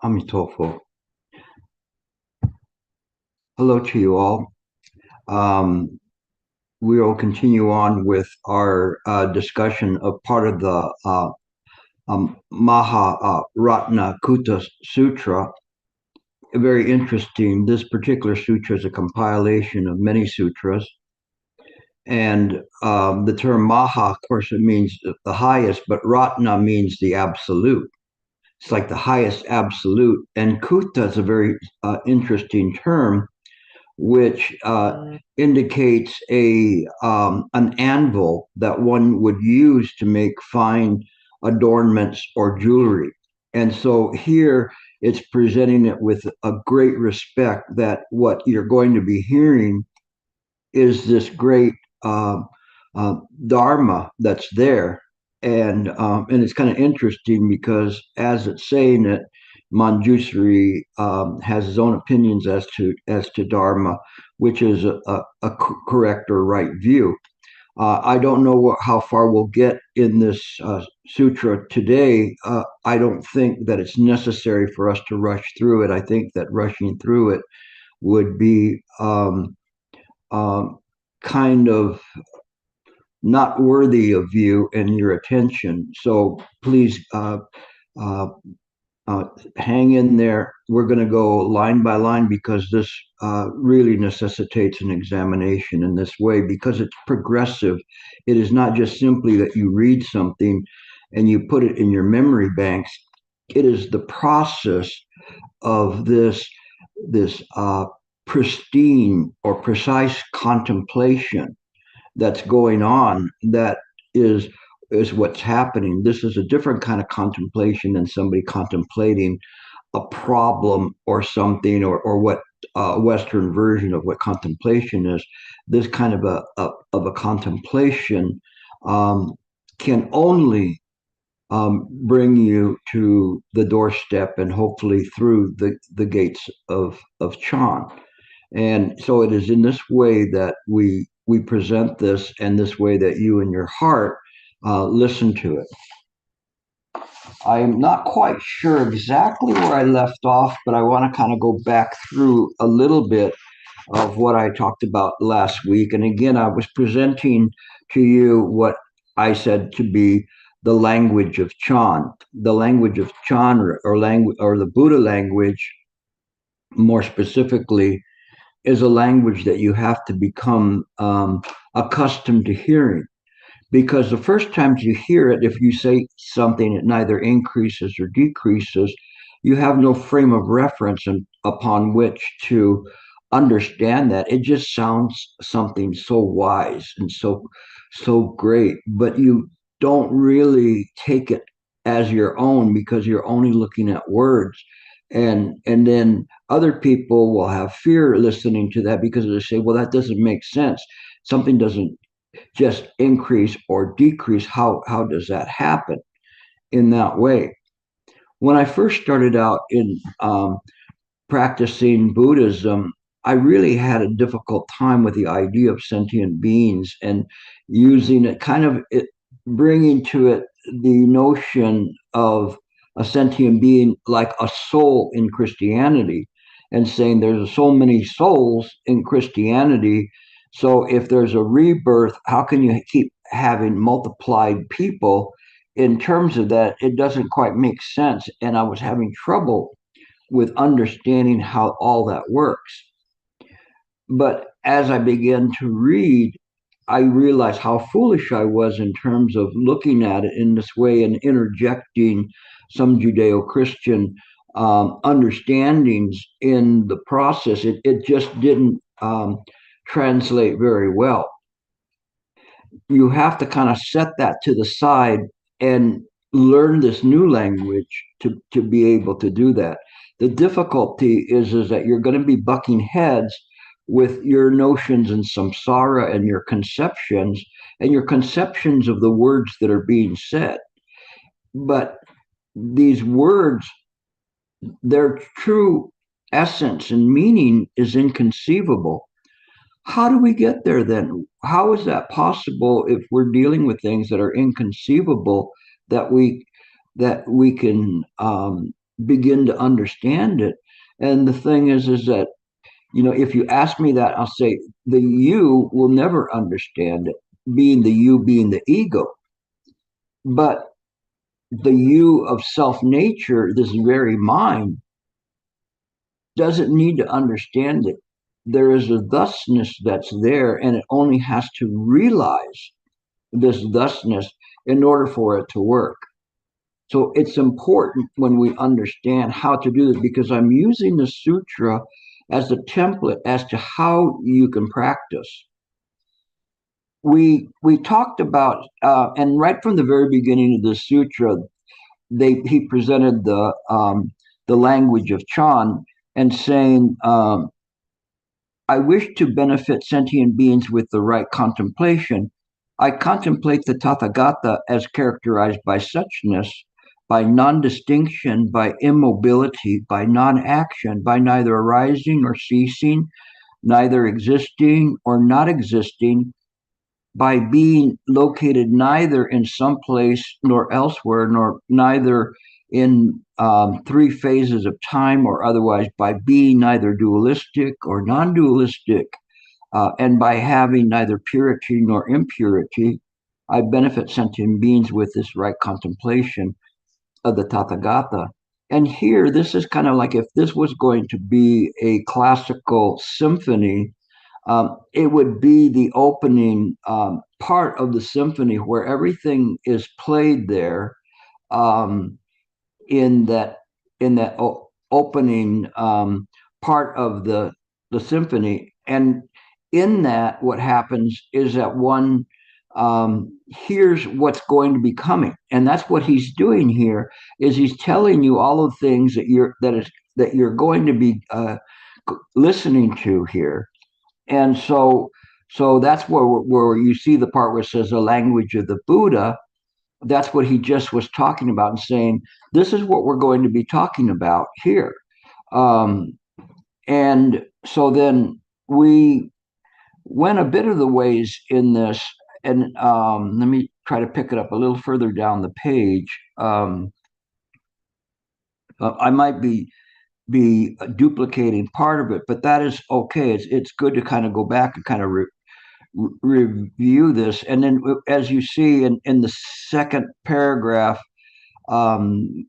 Amitofo. Hello to you all. Um, we will continue on with our discussion of part of the Maha Ratna Kutta Sutra. Very interesting. This particular sutra is a compilation of many sutras. And the term Maha, of course, it means the highest, but Ratna means the absolute. It's like the highest absolute. And Kutta is a very interesting term which indicates an anvil that one would use to make fine adornments or jewelry. And so here it's presenting it with a great respect that what you're going to be hearing is this great uh, Dharma that's there. And it's kind of interesting because as it's saying it, Manjusri has his own opinions as to Dharma, which is a correct or right view. I don't know how far we'll get in this sutra today. I don't think that it's necessary for us to rush through it. I think that rushing through it would be kind of not worthy of you and your attention. So please uh, hang in there. We're going to go line by line because this really necessitates an examination in this way because it's progressive. It is not just simply that you read something and you put it in your memory banks. It is the process of this pristine or precise contemplation that's going on that is what's happening. This is a different kind of contemplation than somebody contemplating a problem or something, or what a Western version of what contemplation is. This kind of a contemplation can only bring you to the doorstep and hopefully through the gates of Chan. And so it is in this way that we present this, and this way that you in your heart listen to it. I'm not quite sure exactly where I left off, but I want to kind of go back through a little bit of what I talked about last week. And again, I was presenting to you what I said to be the language of Chan. The language of Chan, or language, or the Buddha language, more specifically, is a language that you have to become accustomed to hearing. Because the first times you hear it, if you say something, it neither increases or decreases, you have no frame of reference upon which to understand that. It just sounds something so wise and so great, but you don't really take it as your own because you're only looking at words. And then other people will have fear listening to that because they say, well, that doesn't make sense. Something doesn't just increase or decrease. How does that happen in that way? When I first started out in practicing Buddhism, I really had a difficult time with the idea of sentient beings and using it, kind of bringing to it the notion of a sentient being like a soul in Christianity, and saying there's so many souls in Christianity. So if there's a rebirth, how can you keep having multiplied people? In terms of that, it doesn't quite make sense. And I was having trouble with understanding how all that works. But as I began to read, I realized how foolish I was in terms of looking at it in this way and interjecting some Judeo Christian understandings in the process. It just didn't translate very well. You have to kind of set that to the side and learn this new language to be able to do that. The difficulty is that you're going to be bucking heads with your notions and samsara and your conceptions of the words that are being said. But these words, their true essence and meaning is inconceivable. How do we get there then? How is that possible if we're dealing with things that are inconceivable that we can begin to understand it. And the thing is that, if you ask me that, I'll say the you will never understand it, being the you, being the ego. But the you of self nature, this very mind, doesn't need to understand it. There is a thusness that's there, and it only has to realize this thusness in order for it to work. So it's important when we understand how to do this, because I'm using the sutra as a template as to how you can practice. We talked about, and right from the very beginning of the sutra, he presented the language of Chan and saying, I wish to benefit sentient beings with the right contemplation. I contemplate the Tathagata as characterized by suchness, by non-distinction, by immobility, by non-action, by neither arising nor ceasing, neither existing or not existing, by being located neither in some place nor elsewhere, nor neither in three phases of time or otherwise, by being neither dualistic or non-dualistic, and by having neither purity nor impurity. I benefit sentient beings with this right contemplation of the Tathagata. And here, this is kind of like if this was going to be a classical symphony, it would be the opening part of the symphony where everything is played there, um, in that opening part of the symphony. And in that, what happens is that one hears what's going to be coming, and that's what he's doing here. Is he's telling you all of the things that you're going to be listening to here. And so that's where you see the part where it says the language of the Buddha. That's what he just was talking about and saying, this is what we're going to be talking about here. Um, and so then we went a bit of the ways in this. And let me try to pick it up a little further down the page. I might be duplicating part of it, but that is okay. It's good to kind of go back and kind of review this. And then, as you see in the second paragraph, um,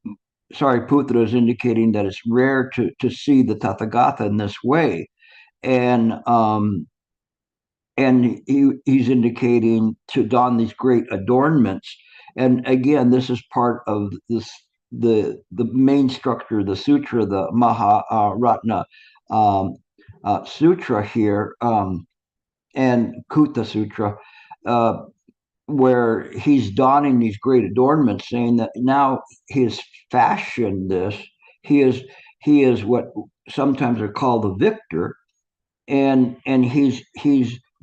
Sariputta is indicating that it's rare to see the Tathagata in this way. And he's indicating to don these great adornments. And again, this is part of the main structure of the sutra, the Maharatna Sutra here, and Kutta Sutra, uh, where he's donning these great adornments, saying that now he has fashioned this. He is what sometimes are called the victor, and he's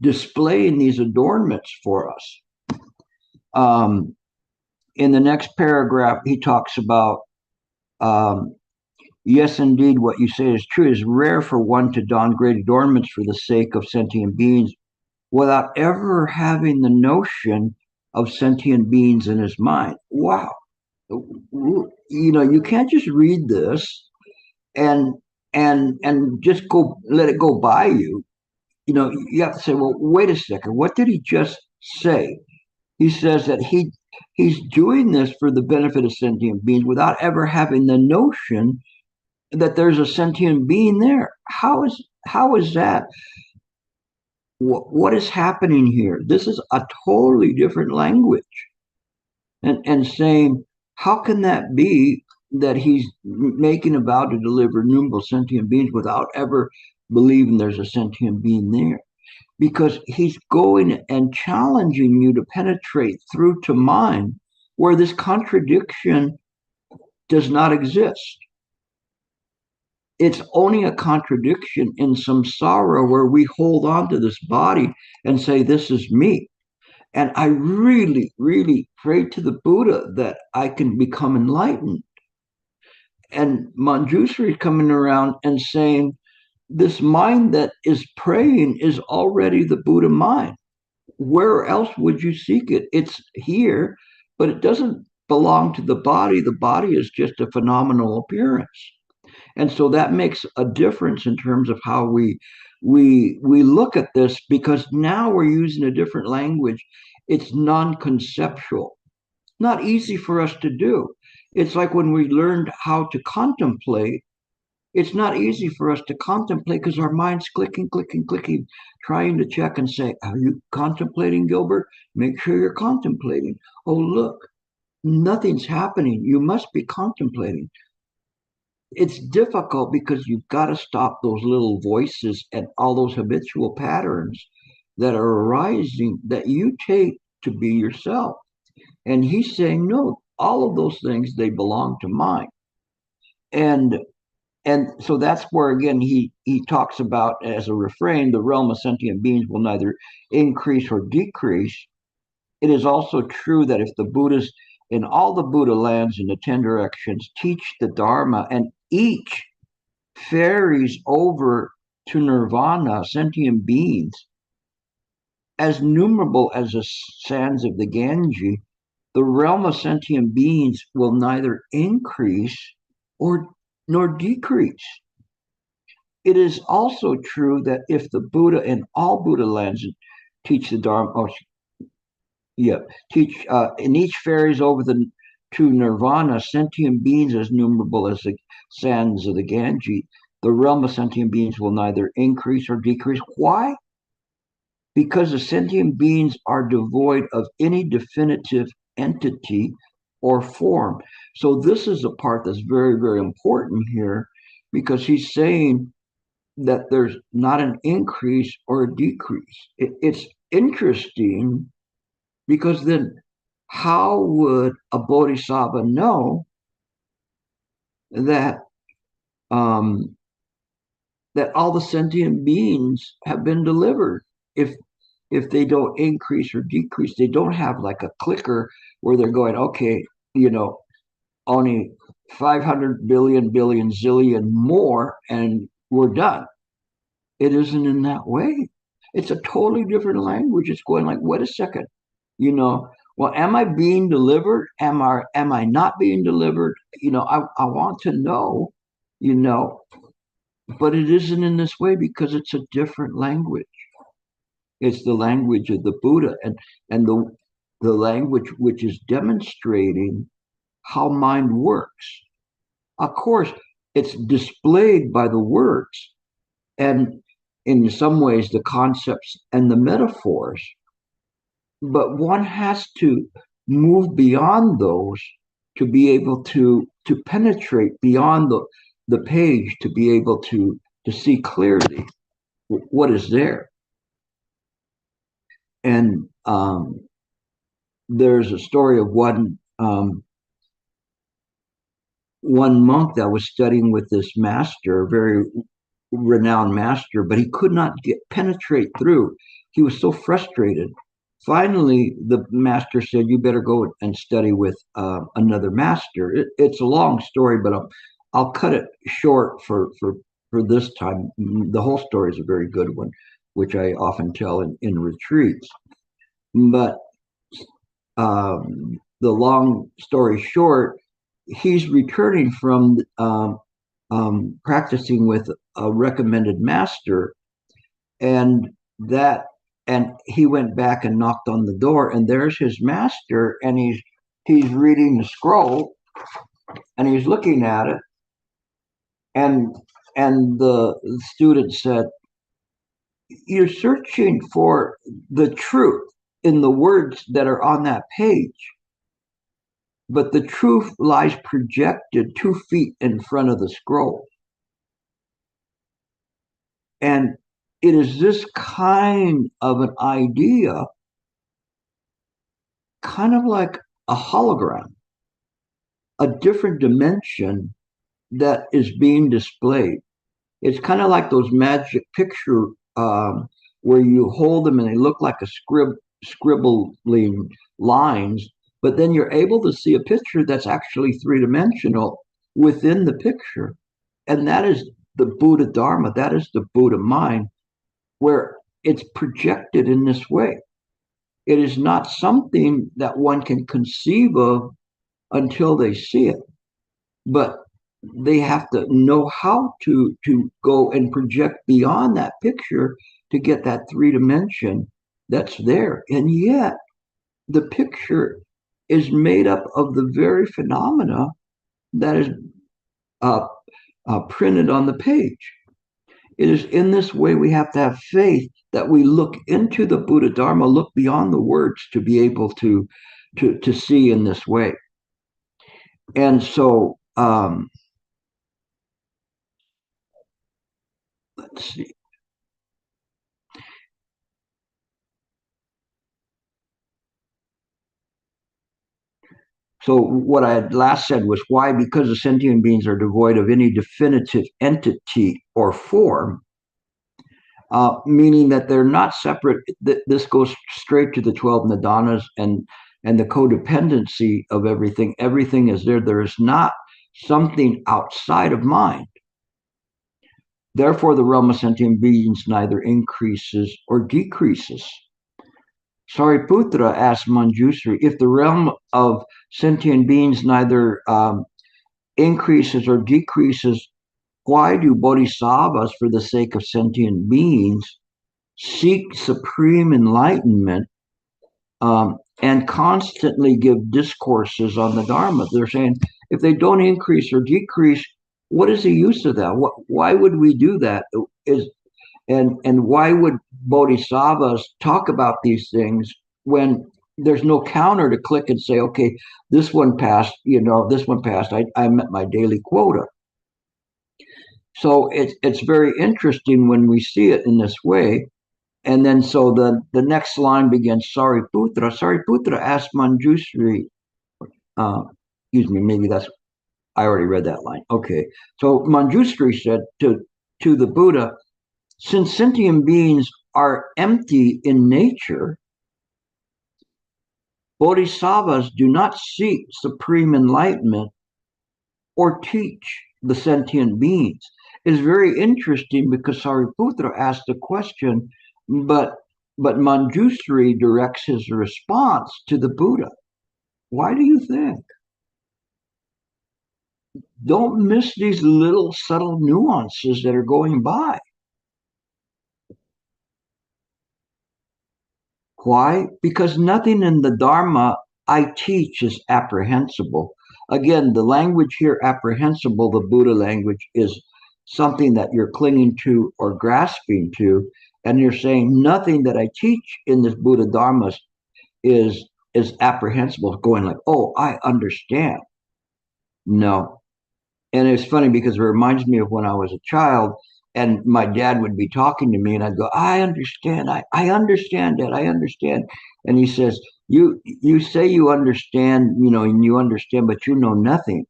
displaying these adornments for us. In the next paragraph, he talks about, um, yes, indeed, what you say is true. It is rare for one to don great adornments for the sake of sentient beings without ever having the notion of sentient beings in his mind. Wow. You can't just read this and and just go let it go by you. You have to say, well, wait a second, what did he just say? He says that he's doing this for the benefit of sentient beings without ever having the notion that there's a sentient being there. How is that? What is happening here? This is a totally different language. And saying, how can that be that he's making a vow to deliver numerous sentient beings without ever believing there's a sentient being there? Because he's going and challenging you to penetrate through to mind where this contradiction does not exist. It's only a contradiction in samsara where we hold on to this body and say, this is me. And I really, really pray to the Buddha that I can become enlightened. And Manjusri coming around and saying, this mind that is praying is already the Buddha mind. Where else would you seek it? It's here, but it doesn't belong to the body. The body is just a phenomenal appearance. And so that makes a difference in terms of how we look at this, because now we're using a different language. It's non-conceptual, not easy for us to do. It's like when we learned how to contemplate, it's not easy for us to contemplate because our mind's clicking, clicking, clicking, trying to check and say, are you contemplating, Gilbert? Make sure you're contemplating. Oh, look, nothing's happening. You must be contemplating. It's difficult because you've got to stop those little voices and all those habitual patterns that are arising that you take to be yourself. And he's saying, no, all of those things, they belong to mind. And so that's where again he talks about as a refrain, the realm of sentient beings will neither increase or decrease. It is also true that if the Buddhas in all the Buddha lands in the 10 directions teach the Dharma and each ferries over to nirvana, sentient beings, as numerable as the sands of the Ganges, the realm of sentient beings will neither increase or nor decrease. It is also true that if the Buddha in all Buddha lands teach the Dharma, teach and each ferries over to nirvana, sentient beings as numerable as the sands of the Ganges, the realm of sentient beings will neither increase or decrease. Why? Because the sentient beings are devoid of any definitive entity or form. So this is a part that's very, very important here, because he's saying that there's not an increase or a decrease. It's interesting because then how would a bodhisattva know that that all the sentient beings have been delivered if they don't increase or decrease? They don't have like a clicker where they're going, okay, only 500 billion zillion more and we're done. It isn't in that way. It's a totally different language. It's going like, wait a second, well, am I being delivered? Am I not being delivered? I want to know, but it isn't in this way because it's a different language. It's the language of the Buddha and the language which is demonstrating how mind works. Of course, it's displayed by the words and in some ways the concepts and the metaphors, but one has to move beyond those to be able to penetrate beyond the page, to be able to see clearly what is there. And there's a story of one monk that was studying with this master, a very renowned master, but he could not penetrate through. He was so frustrated. Finally, the master said, you better go and study with another master. It's a long story, but I'll cut it short for this time. The whole story is a very good one, which I often tell in retreats. But the long story short, he's returning from practicing with a recommended master, and he went back and knocked on the door, and there's his master, and he's reading the scroll, and he's looking at it, and the student said, you're searching for the truth in the words that are on that page, but the truth lies projected 2 feet in front of the scroll. And it is this kind of an idea, kind of like a hologram, a different dimension that is being displayed. It's kind of like those magic picture where you hold them and they look like a scribbling lines, but then you're able to see a picture that's actually 3-dimensional within the picture. And that is the Buddha Dharma, that is the Buddha mind, where it's projected in this way. It is not something that one can conceive of, until they see it. But they have to know how to go and project beyond that picture to get that 3 dimension that's there. And yet the picture is made up of the very phenomena that is uh, printed on the page. It is in this way we have to have faith that we look into the Buddha Dharma, look beyond the words to be able to see in this way. And so let's see. So what I had last said was why, because the sentient beings are devoid of any definitive entity or form, meaning that they're not separate. This goes straight to the 12 nidanas and the codependency of everything. Everything is there. There is not something outside of mind. Therefore, the realm of sentient beings neither increases or decreases. Sariputra asked Manjusri, if the realm of sentient beings neither increases or decreases, why do bodhisattvas, for the sake of sentient beings, seek supreme enlightenment and constantly give discourses on the Dharma? They're saying if they don't increase or decrease, what is the use of that? Why would we do that? And why would bodhisattvas talk about these things when there's no counter to click and say, okay, this one passed, this one passed. I met my daily quota. So it's very interesting when we see it in this way. And then so the next line begins, Sariputra. Sariputra asked Manjusri, excuse me, maybe that's, I already read that line. Okay. So Manjusri said to the Buddha, since sentient beings are empty in nature, bodhisattvas do not seek supreme enlightenment or teach the sentient beings. It's very interesting because Sariputra asked the question, but Manjusri directs his response to the Buddha. Why do you think? Don't miss these little subtle nuances that are going by. Why? Because nothing in the Dharma I teach is apprehensible. Again, the language here, apprehensible, the Buddha language, is something that you're clinging to or grasping to. And you're saying nothing that I teach in this Buddha Dharma is apprehensible, going like, oh, I understand. No. And it's funny because it reminds me of when I was a child and my dad would be talking to me and I'd go, I understand. I understand, Dad. I understand. And he says, you say you understand, and you understand, but you know nothing,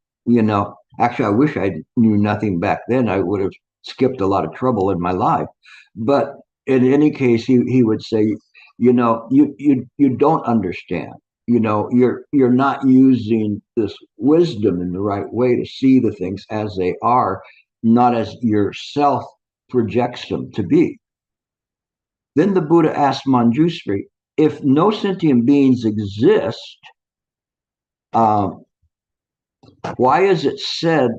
Actually, I wish I knew nothing back then. I would have skipped a lot of trouble in my life. But in any case, he would say, you don't understand. You're not using this wisdom in the right way to see the things as they are, not as yourself projects them to be. Then the Buddha asked Manjusri, if no sentient beings exist, why is it said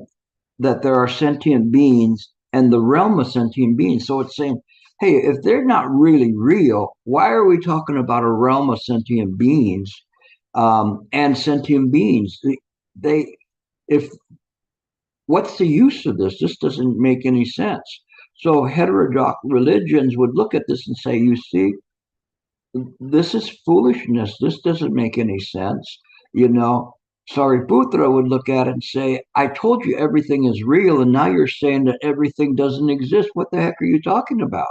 that there are sentient beings and the realm of sentient beings? So it's saying, hey, if they're not really real, why are we talking about a realm of sentient beings and sentient beings? If what's the use of this? This doesn't make any sense. So heterodox religions would look at this and say, you see, this is foolishness. This doesn't make any sense. Sariputra would look at it and say, I told you everything is real, and now you're saying that everything doesn't exist. What the heck are you talking about?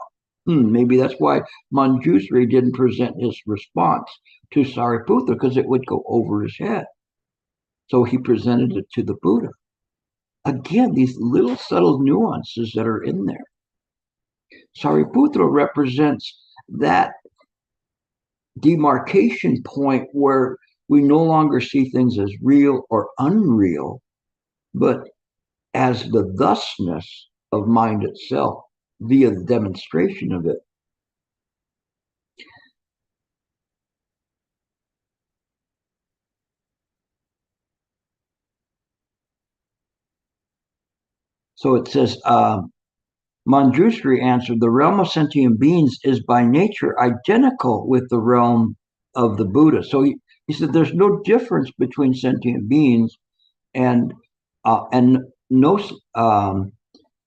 Maybe that's why Manjusri didn't present his response to Sariputra, because it would go over his head. So he presented it to the Buddha. Again, these little subtle nuances that are in there. Sariputra represents that demarcation point where we no longer see things as real or unreal, but as the thusness of mind itself via the demonstration of it. So it says, Manjusri answered, the realm of sentient beings is by nature identical with the realm of the Buddha. So he said there's no difference between sentient beings and and no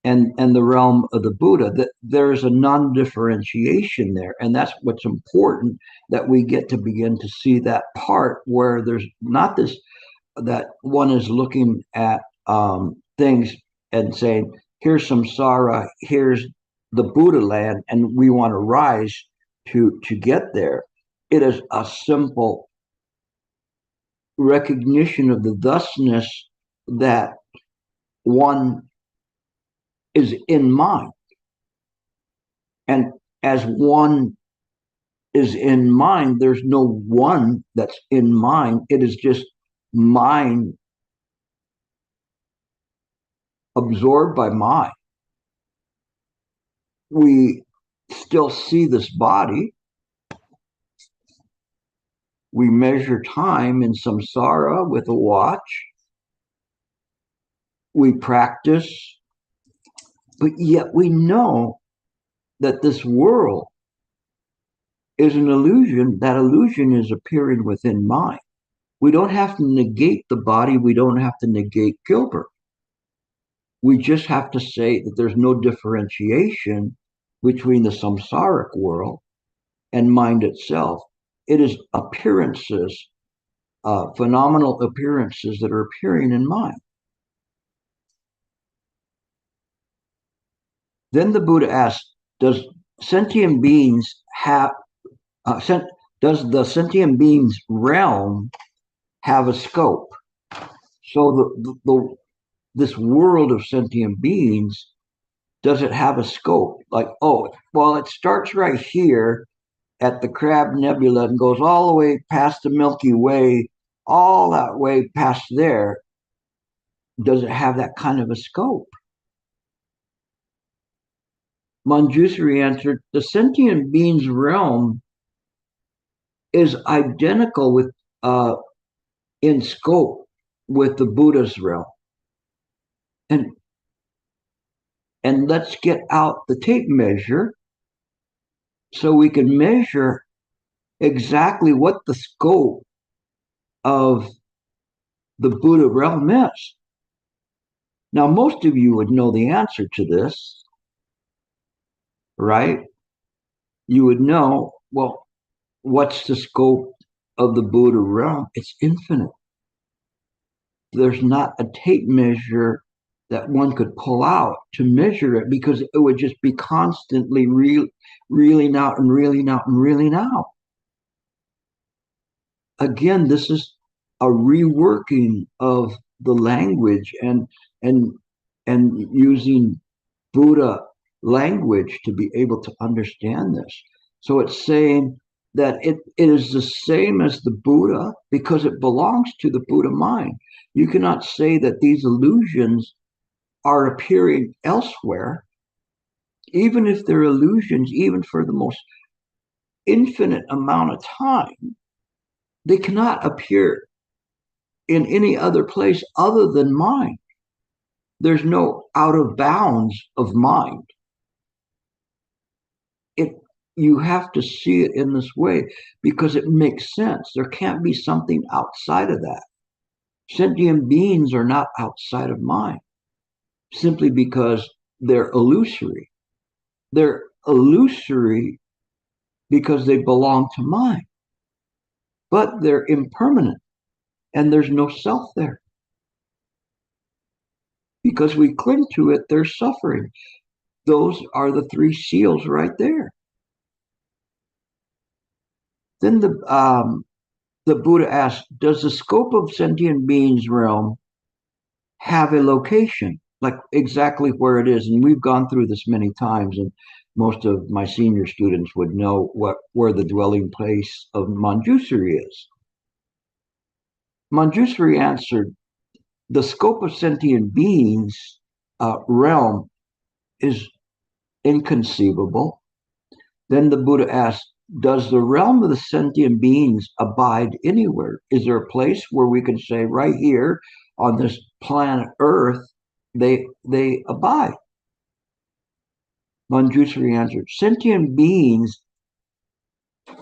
and the realm of the Buddha. That there's a non-differentiation there, and that's what's important, that we get to begin to see that part where there's not this, that one is looking at things and saying, here's samsara, here's the Buddha land, and we want to rise to get there. It is a simple recognition of the thusness that one is in mind. And as one is in mind, there's no one that's in mind. It is just mind absorbed by mind. We still see this body. We measure time in samsara with a watch. We practice, but yet we know that this world is an illusion. That illusion is appearing within mind. We don't have to negate the body. We don't have to negate Gilbert. We just have to say that there's no differentiation between the samsaric world and mind itself. It is appearances, phenomenal appearances that are appearing in mind. Then the Buddha asked, does sentient beings have, does the sentient beings realm have a scope? So this world of sentient beings, does it have a scope? Like, oh, well, it starts right here at the Crab Nebula and goes all the way past the Milky Way, all that way past there. Does it have that kind of a scope? Manjusri answered, the sentient being's realm is identical with, in scope, with the Buddha's realm. And let's get out the tape measure so we can measure exactly what the scope of the Buddha realm is. Now, most of you would know the answer to this, right? You would know, well, what's the scope of the Buddha realm? It's infinite. There's not a tape measure that one could pull out to measure it, because it would just be constantly reeling out and reeling out and reeling out. Again, this is a reworking of the language and using Buddha language to be able to understand this. So it's saying that it is the same as the Buddha because it belongs to the Buddha mind. You cannot say that these illusions are appearing elsewhere, even if they're illusions, even for the most infinite amount of time. They cannot appear in any other place other than mind. There's no out of bounds of mind. You have to see it in this way because it makes sense. There can't be something outside of that. Sentient beings are not outside of mind simply because they're illusory. They're illusory because they belong to mind, but they're impermanent and there's no self there. Because we cling to it, there's suffering. Those are the three seals right there. Then the Buddha asked, does the scope of sentient beings realm have a location, like exactly where it is? And we've gone through this many times, and most of my senior students would know where the dwelling place of Manjusri is. Manjusri answered, the scope of sentient beings realm is inconceivable. Then the Buddha asked, does the realm of the sentient beings abide anywhere? Is there a place where we can say right here on this planet Earth they abide. Manjusri answered, sentient beings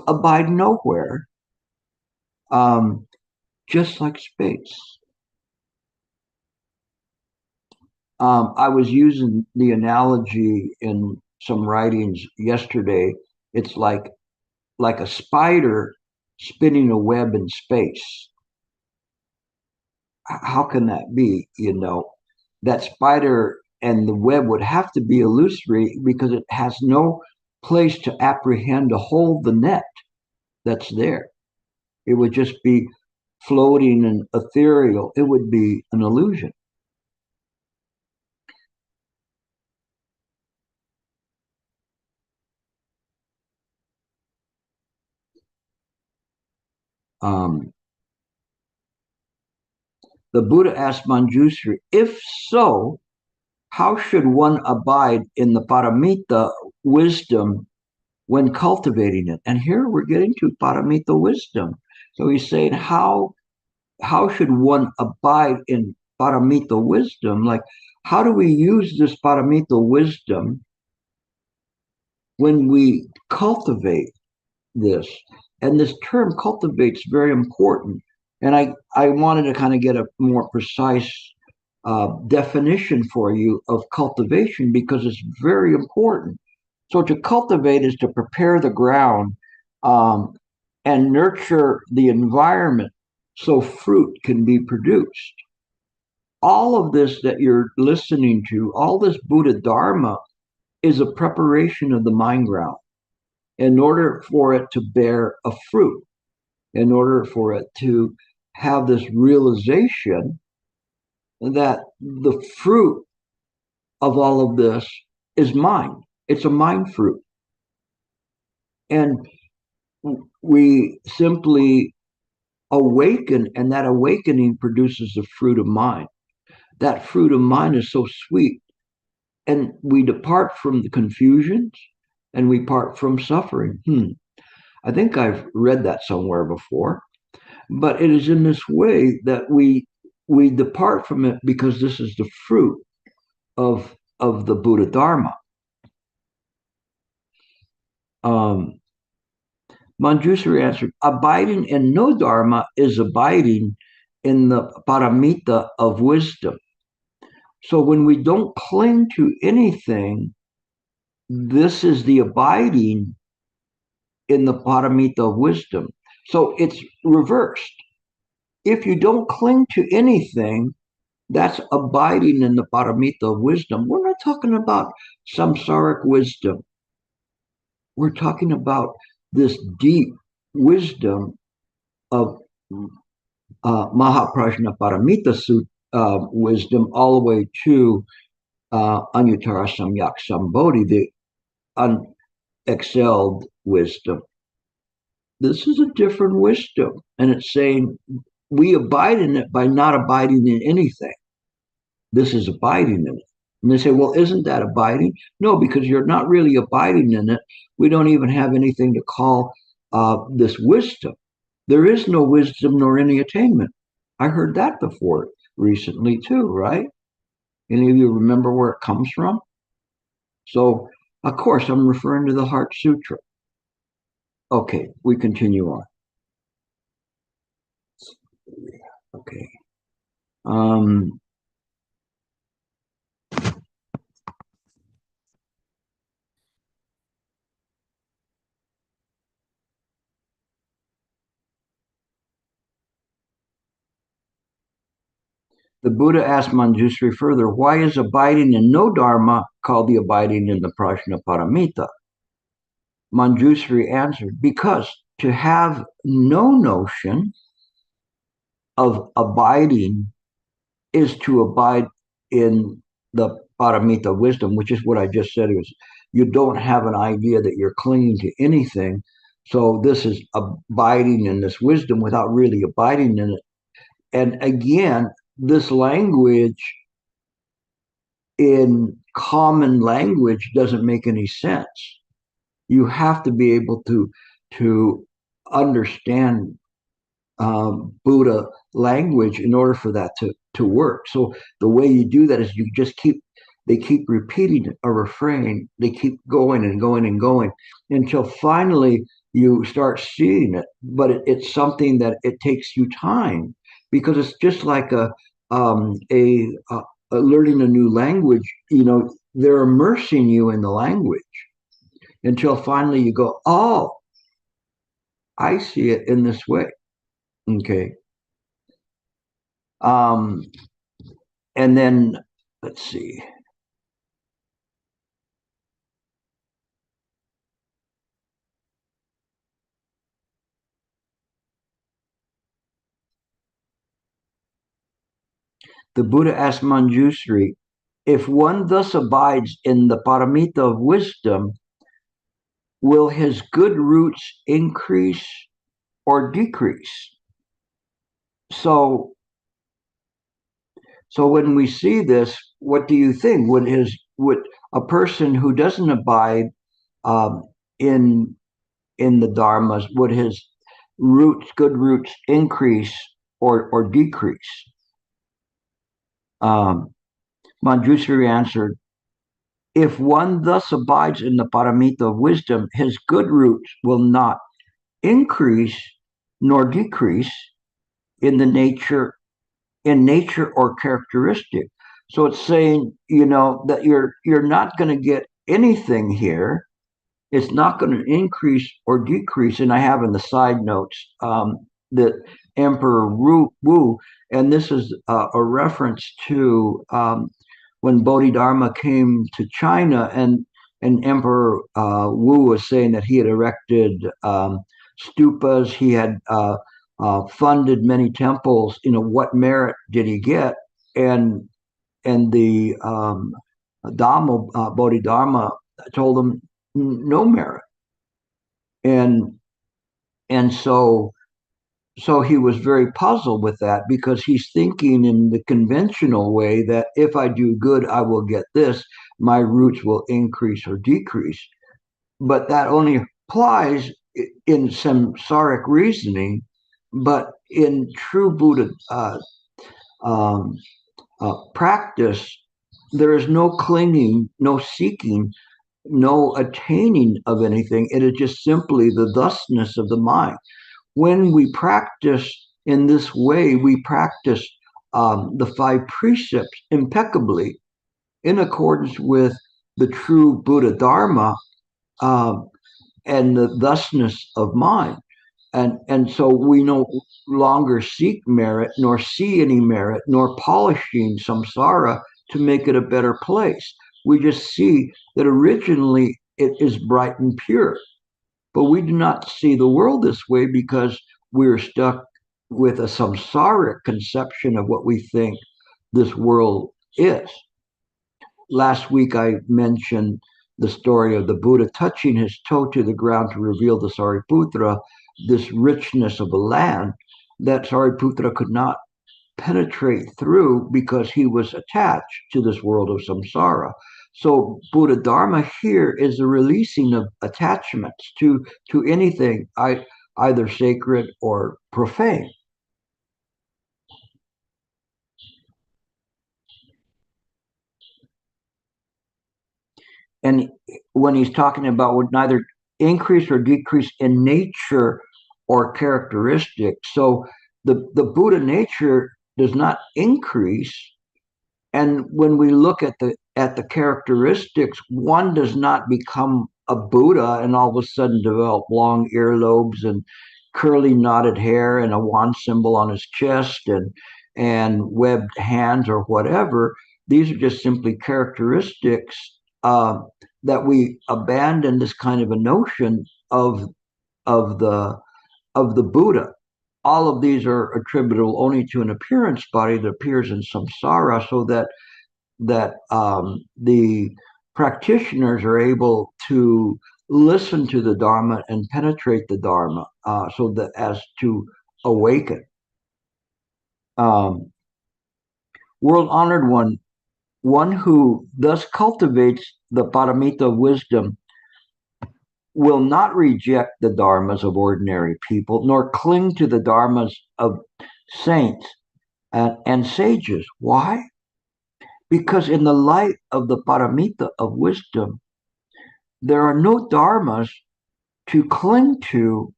abide nowhere, um, just like space. I was using the analogy in some writings yesterday. It's like a spider spinning a web in space. How can that be? That spider and the web would have to be illusory because it has no place to apprehend to hold the net that's there. It would just be floating and ethereal. It would be an illusion. Um, the Buddha asked Manjusri, if so, how should one abide in the Paramita wisdom when cultivating it? And here we're getting to Paramita wisdom. So he's saying, how should one abide in Paramita wisdom? Like, how do we use this Paramita wisdom when we cultivate this? And this term cultivates very important. And I wanted to kind of get a more precise definition for you of cultivation because it's very important. So to cultivate is to prepare the ground um, and nurture the environment so fruit can be produced. All of this that you're listening to, all this Buddha Dharma is a preparation of the mind ground in order for it to bear a fruit, in order for it to have this realization that the fruit of all of this is mind. It's a mind fruit. And we simply awaken, and that awakening produces the fruit of mind. That fruit of mind is so sweet. And we depart from the confusions and we part from suffering. I think I've read that somewhere before, but it is in this way that we depart from it because this is the fruit of the Buddha Dharma. Um, Manjusri answered, abiding in no Dharma is abiding in the paramita of wisdom. So when we don't cling to anything, this is the abiding in the paramita of wisdom. So it's reversed. If you don't cling to anything, that's abiding in the paramita of wisdom. We're not talking about samsaric wisdom. We're talking about this deep wisdom of Mahaprajna Paramita wisdom all the way to Anuttara Samyak Sambodhi, the unexcelled wisdom. This is a different wisdom. And it's saying we abide in it by not abiding in anything. This is abiding in it. And they say, well, isn't that abiding? No, because you're not really abiding in it. We don't even have anything to call this wisdom. There is no wisdom nor any attainment. I heard that before recently too, right? Any of you remember where it comes from? So, of course, I'm referring to the Heart Sutra. Okay, we continue on. Okay. The Buddha asked Manjusri further, why is abiding in no Dharma called the abiding in the Prajna Paramita? Manjusri answered, because to have no notion of abiding is to abide in the Paramita wisdom, which is what I just said. Is you don't have an idea that you're clinging to anything. So this is abiding in this wisdom without really abiding in it. And again, this language in common language doesn't make any sense. You have to be able to understand Buddha language in order for that to work. So the way you do that is you just they keep repeating a refrain. They keep going and going and going until finally you start seeing it. But it's something that it takes you time, because it's just like learning a new language. They're immersing you in the language until finally you go, oh, I see it in this way. Okay. Um, and then let's see. The Buddha asked Manjusri, if one thus abides in the Paramita of wisdom, will his good roots increase or decrease? So, so when we see this, what do you think? Would a person who doesn't abide um, in the dharmas, would his good roots, increase or decrease? Um, Manjusri answered, if one thus abides in the paramita of wisdom, his good roots will not increase nor decrease in nature or characteristic. So it's saying, that you're not going to get anything here. It's not going to increase or decrease. And I have in the side notes that Emperor Wu, and this is a reference to when Bodhidharma came to China, and Emperor Wu was saying that he had erected stupas, he had funded many temples. What merit did he get? And the Dhamma Bodhidharma told him no merit, and and so he was very puzzled with that, because he's thinking in the conventional way that if I do good, I will get this, my roots will increase or decrease. But that only applies in samsaric reasoning, but in true Buddha um, practice, there is no clinging, no seeking, no attaining of anything. It is just simply the thusness of the mind. When we practice in this way, we practice the five precepts impeccably in accordance with the true Buddha Dharma um, and the thusness of mind. And so we no longer seek merit, nor see any merit, nor polishing samsara to make it a better place. We just see that originally it is bright and pure. But we do not see the world this way, because we're stuck with a samsaric conception of what we think this world is. Last week I mentioned the story of the Buddha touching his toe to the ground to reveal to Sariputra this richness of a land that Sariputra could not penetrate through because he was attached to this world of samsara. So Buddha Dharma here is the releasing of attachments to anything, either sacred or profane. And when he's talking about would neither increase or decrease in nature or characteristic, so the Buddha nature does not increase. And when we look at the characteristics, one does not become a Buddha and all of a sudden develop long earlobes and curly knotted hair and a wand symbol on his chest and webbed hands or whatever. These are just simply characteristics uh, that we abandon this kind of a notion of the of the Buddha. All of these are attributable only to an appearance body that appears in samsara, so that the practitioners are able to listen to the Dharma and penetrate the Dharma, so that as to awaken. Um, World honored one who thus cultivates the paramita of wisdom will not reject the dharmas of ordinary people, nor cling to the dharmas of saints, and sages. Why? Because in the light of the Paramita of wisdom, there are no dharmas to cling to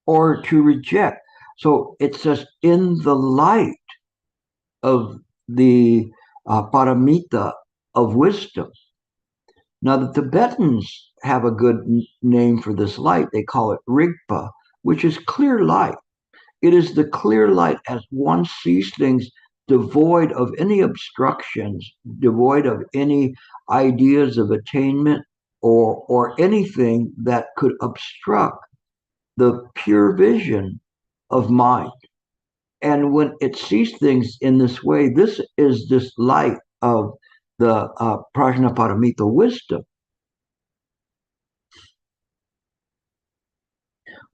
or to reject. So it says, in the light of the Paramita of wisdom. Now, the Tibetans have a good name for this light. They call it Rigpa, which is clear light. It is the clear light as one sees things devoid of any obstructions, devoid of any ideas of attainment or anything that could obstruct the pure vision of mind. And when it sees things in this way, this is this light of the Prajnaparamita wisdom.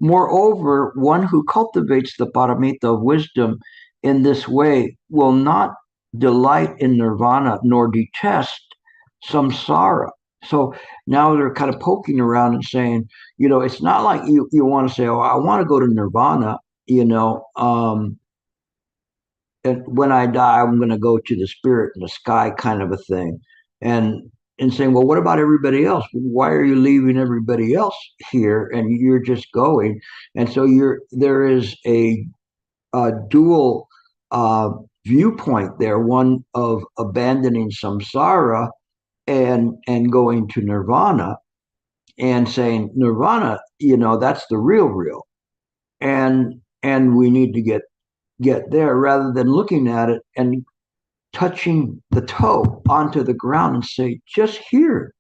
Moreover, one who cultivates the paramita of wisdom in this way will not delight in nirvana nor detest samsara. So now they're kind of poking around and saying, it's not like you want to say, oh, I want to go to nirvana, and when I die, I'm going to go to the spirit in the sky kind of a thing. And saying, well, what about everybody else? Why are you leaving everybody else here and you're just going? And so there is a dual viewpoint there, one of abandoning samsara and going to nirvana and saying nirvana, that's the real. And we need to get there rather than looking at it and touching the toe onto the ground and say, just here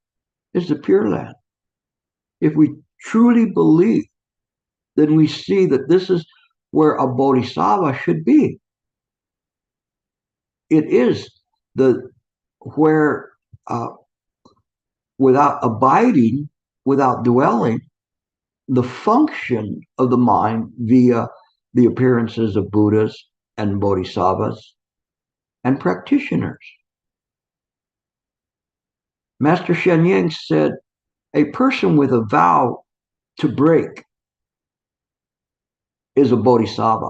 is the Pure Land. If we truly believe, then we see that this is where a bodhisattva should be. It is where without abiding, without dwelling, the function of the mind via the appearances of Buddhas and bodhisattvas and practitioners. Master Sheng said, a person with a vow to break is a bodhisattva.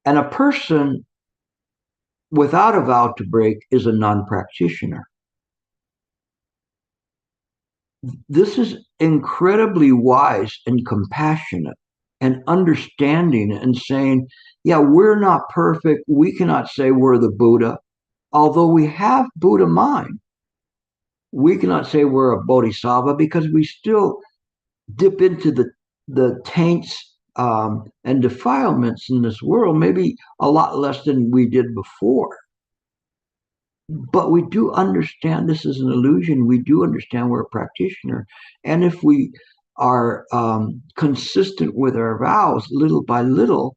And a person without a vow to break is a non-practitioner. This is incredibly wise and compassionate and understanding and saying, yeah, we're not perfect. We cannot say we're the Buddha. Although we have Buddha mind, we cannot say we're a bodhisattva because we still dip into the taints and defilements in this world, maybe a lot less than we did before. But we do understand this is an illusion. We do understand we're a practitioner. And if we are consistent with our vows little by little,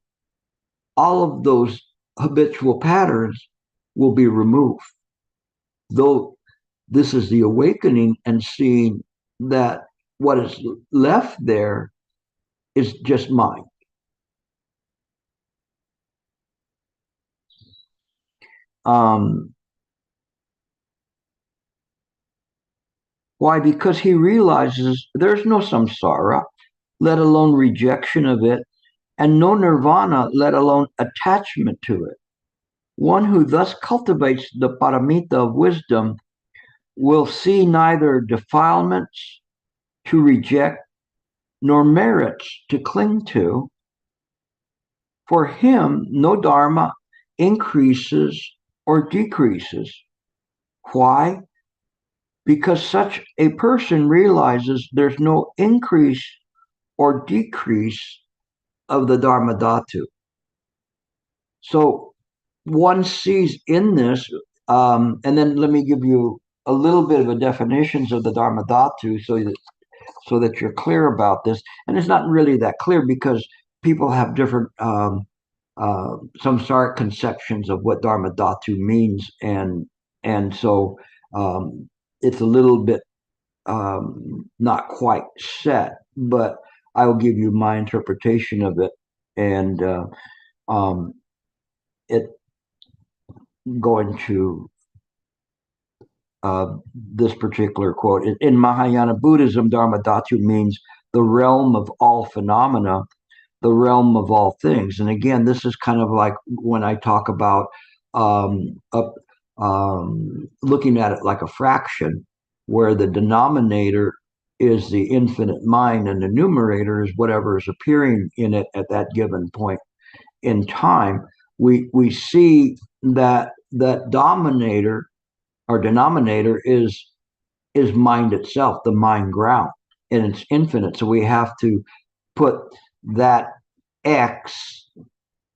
all of those habitual patterns will be removed. Though this is the awakening and seeing that what is left there is just mind. Why? Because he realizes there's no samsara, let alone rejection of it, and no nirvana, let alone attachment to it. One who thus cultivates the paramita of wisdom will see neither defilements to reject nor merits to cling to. For him, no dharma increases or decreases. Why? Because such a person realizes there's no increase or decrease of the Dharma Dhatu. So one sees in this, and then let me give you a little bit of a definitions of the Dharma Dhatu so that you're clear about this. And it's not really that clear because people have different samsaric conceptions of what Dharma Dhatu means, and so it's a little bit not quite set, but I will give you my interpretation of it, and it going to this particular quote. In Mahayana Buddhism, Dharma Dhatu means the realm of all phenomena, the realm of all things. And again, this is kind of like when I talk about um, up, looking at it like a fraction, where the denominator is the infinite mind and the numerator is whatever is appearing in it at that given point in time. We see that that dominator or denominator is mind itself, the mind ground, and it's infinite. So we have to put that x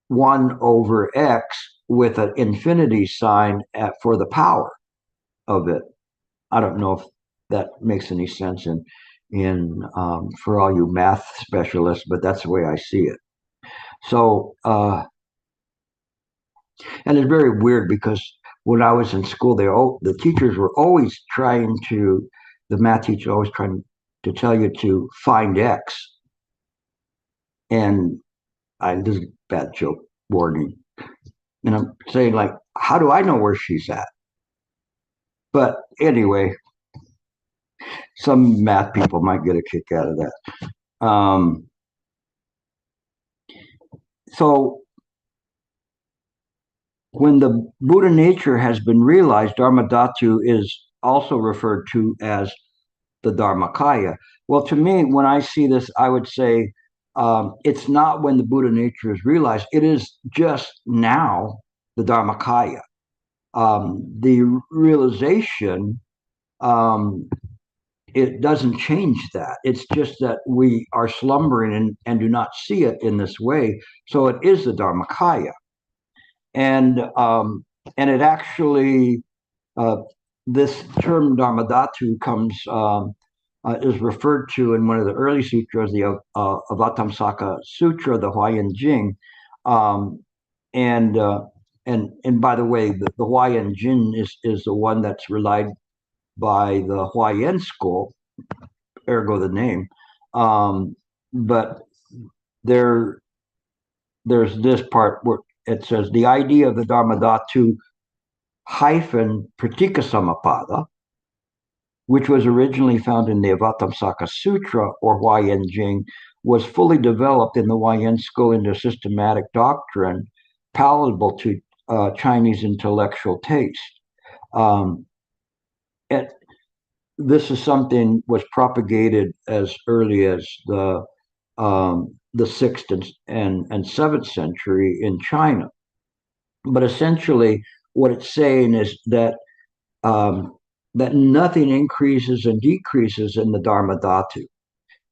1 over x with an infinity sign for the power of it. I don't know if that makes any sense in for all you math specialists, but that's the way I see it. So, and it's very weird because when I was in school, the teachers were always trying to, the math teacher always trying to tell you to find x, and this is a bad joke warning, and I'm saying like, how do I know where she's at? But anyway, some math people might get a kick out of that. So when the Buddha nature has been realized, Dharma Dhatu is also referred to as the Dharmakaya. Well, to me, when I see this, I would say it's not when the Buddha nature is realized, it is just now the Dharmakaya. The realization, it doesn't change that. It's just that we are slumbering and do not see it in this way. So it is the Dharmakaya. And it actually, this term Dharmadhatu is referred to in one of the early sutras, the Avatamsaka Sutra, the Huayan Jing. And by the way, the Huayan Jing is the one that's relied by the Huayan school, ergo the name. But there's this part where it says the idea of the Dharmadhatu hyphen Pratika Samapada, which was originally found in the Avatamsaka Sutra or Huayan Jing, was fully developed in the Huayan school into systematic doctrine palatable to Chinese intellectual taste. This is something was propagated as early as the 6th and 7th century in China. But essentially, what it's saying is that that nothing increases and decreases in the Dharma Dhatu.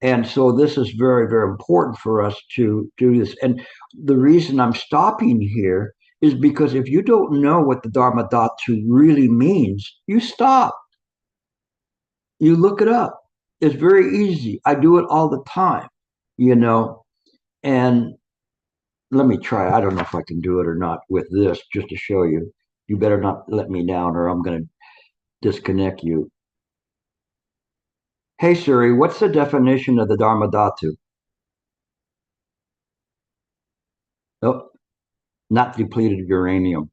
And so this is very, very important for us to do this. And the reason I'm stopping here is because if you don't know what the Dharma Dhatu really means, you stop. You look it up. It's very easy. I do it all the time, you know. And let me try. I don't know if I can do it or not with this, just to show you. You better not let me down or I'm going to disconnect you. Hey Siri, what's the definition of the Dharma Dhatu? Nope, not depleted uranium.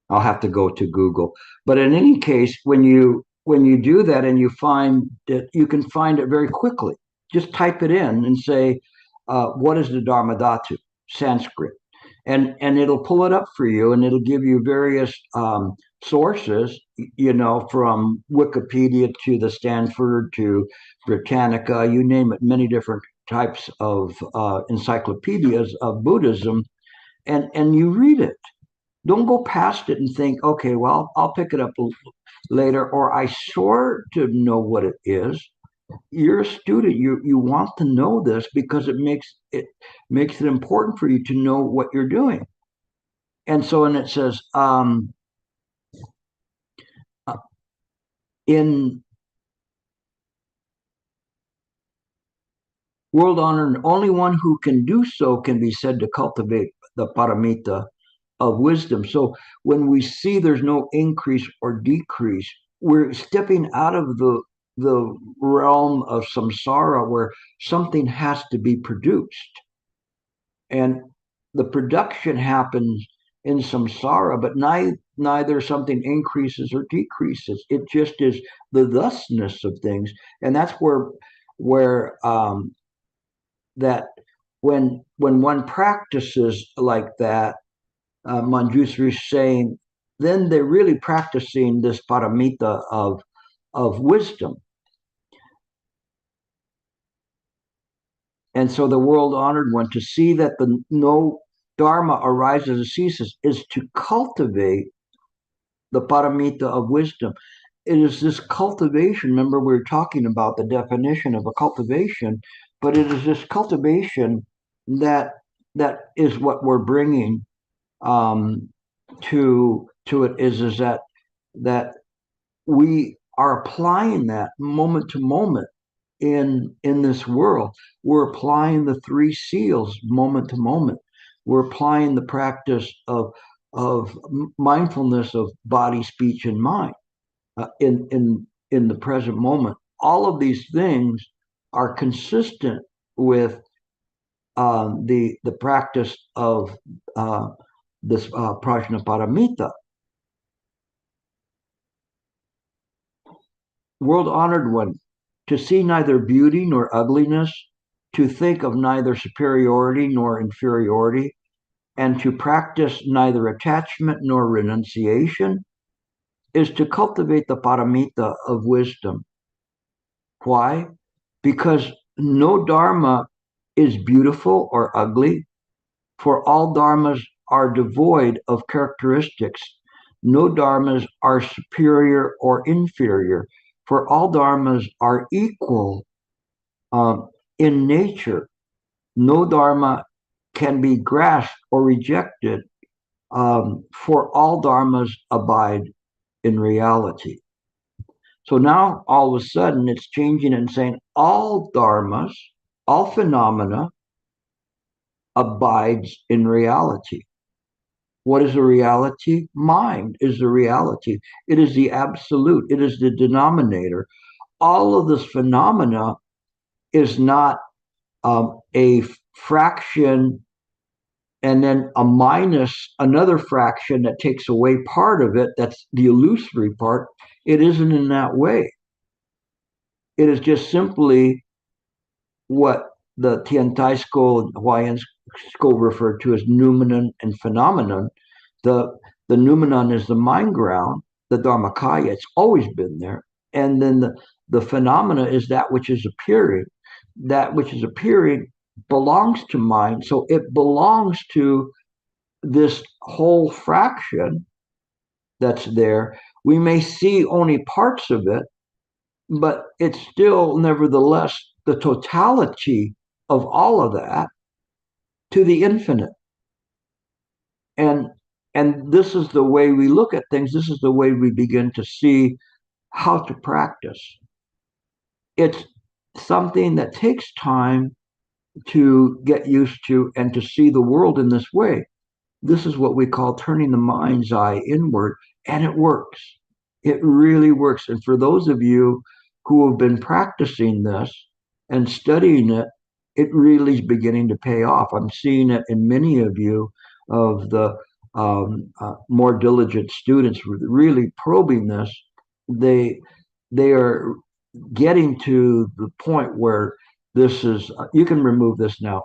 I'll have to go to Google. But in any case, when you do that and you find it, you can find it very quickly. Just type it in and say, what is the Dharma Dhatu? Sanskrit. And it'll pull it up for you and it'll give you various sources, you know, from Wikipedia to the Stanford to Britannica, you name it, many different types of encyclopedias of Buddhism, and you read it. Don't go past it and think, okay, well, I'll pick it up later, or I sort of know what it is. You're a student. You want to know this because it makes it important for you to know what you're doing. And so, and it says in world honor, only one who can do so can be said to cultivate the paramita of wisdom. So when we see there's no increase or decrease, we're stepping out of the realm of samsara where something has to be produced. And the production happens in samsara, but neither something increases or decreases. It just is the thusness of things. And that's where that when one practices like that, Manjusri is saying, then they're really practicing this paramita of wisdom. And so the world honored one, to see that the no Dharma arises and ceases, is to cultivate the paramita of wisdom. It is this cultivation. Remember, we were talking about the definition of a cultivation, but it is this cultivation that that is what we're bringing to it. Is that we are applying that moment to moment in this world. We're applying the three seals moment to moment. We're applying the practice of mindfulness of body, speech, and mind in the present moment. All of these things are consistent with the practice of this prajna paramita. World honored one, to see neither beauty nor ugliness, to think of neither superiority nor inferiority, and to practice neither attachment nor renunciation, is to cultivate the paramita of wisdom. Why? Because no dharma is beautiful or ugly, for all dharmas are devoid of characteristics. No dharmas are superior or inferior, for all dharmas are equal in nature. No dharma can be grasped or rejected, for all dharmas abide in reality. So now all of a sudden it's changing and saying all dharmas, all phenomena abides in reality. What is the reality? Mind is the reality. It is the absolute. It is the denominator. All of this phenomena is not a fraction and then a minus another fraction that takes away part of it. That's the illusory part. It isn't in that way. It is just simply what the Tiantai school, Hawaiian school, referred to as noumenon and phenomenon. The noumenon is the mind ground, the Dharmakaya. It's always been there. And then the phenomena is that which is appearing. That which is appearing belongs to mind. So it belongs to this whole fraction that's there. We may see only parts of it, but it's still nevertheless the totality of all of that to the infinite. And this is the way we look at things. This is the way we begin to see how to practice. It's something that takes time to get used to and to see the world in this way. This is what we call turning the mind's eye inward, and it works. It really works. And for those of you who have been practicing this and studying it, it really is beginning to pay off. I'm seeing it in many of you, of the more diligent students really probing this. They are getting to the point where this is. You can remove this now.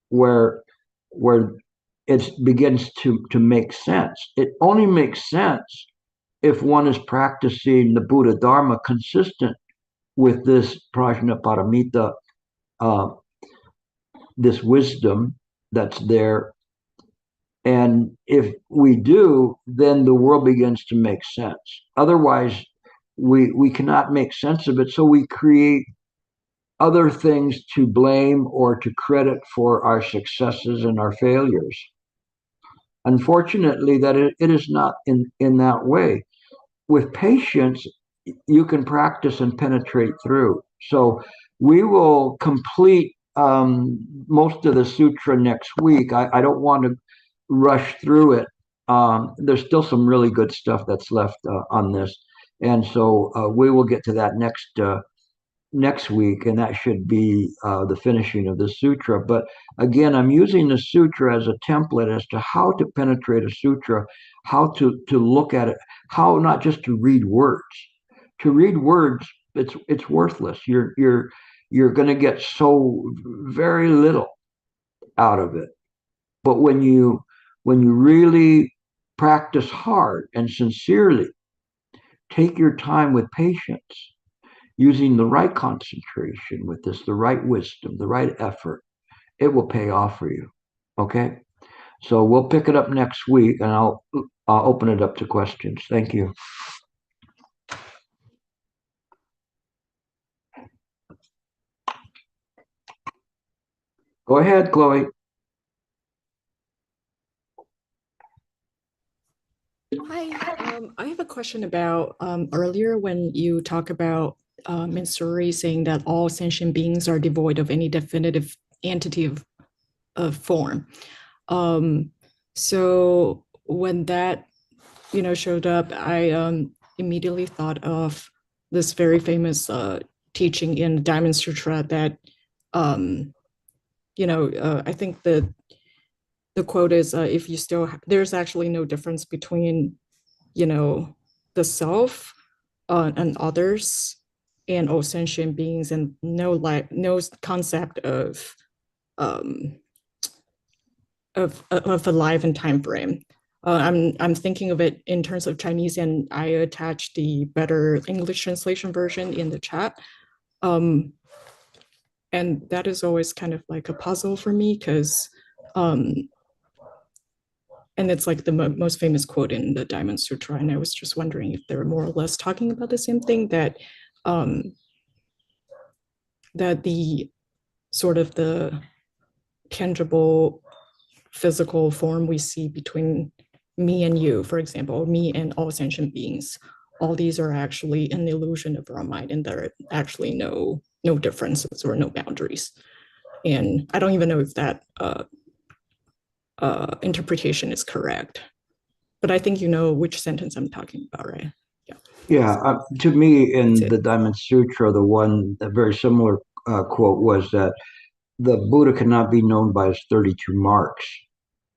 Where it begins to make sense. It only makes sense if one is practicing the Buddha Dharma consistent with this prajna paramita, this wisdom that's there. And if we do, then the world begins to make sense. Otherwise, we cannot make sense of it. So we create other things to blame or to credit for our successes and our failures. Unfortunately, that it is not in that way. With patience, you can practice and penetrate through. So we will complete most of the sutra next week. I don't want to rush through it. There's still some really good stuff that's left on this. And so we will get to that next week, and that should be the finishing of the sutra. But again, I'm using the sutra as a template as to how to penetrate a sutra, how to look at it, how not just to read words. To read words, it's worthless. you're going to get so very little out of it. But when you really practice hard and sincerely, take your time with patience, using the right concentration with this, the right wisdom, the right effort, it will pay off for you. Okay? So we'll pick it up next week, and I'll open it up to questions. Thank you. Go ahead, Chloe. Hi, I have a question about earlier when you talk about Manjusri saying that all sentient beings are devoid of any definitive entity of form. So when that showed up, I immediately thought of this very famous teaching in the Diamond Sutra that I think the quote is if you still there's actually no difference between the self and others and all sentient beings, and no concept um, of a life and time frame. I'm thinking of it in terms of Chinese, and I attached the better English translation version in the chat. And that is always kind of like a puzzle for me because and it's like the most famous quote in the Diamond Sutra. And I was just wondering if they're more or less talking about the same thing, that that the sort of the tangible physical form we see between me and you, for example, me and all sentient beings, all these are actually an illusion of our mind, and there are actually no differences or no boundaries. And I don't even know if that interpretation is correct, but I think you know which sentence I'm talking about, right? Yeah. Yeah, to me, in the Diamond Sutra, the very similar quote was that the Buddha cannot be known by his 32 marks,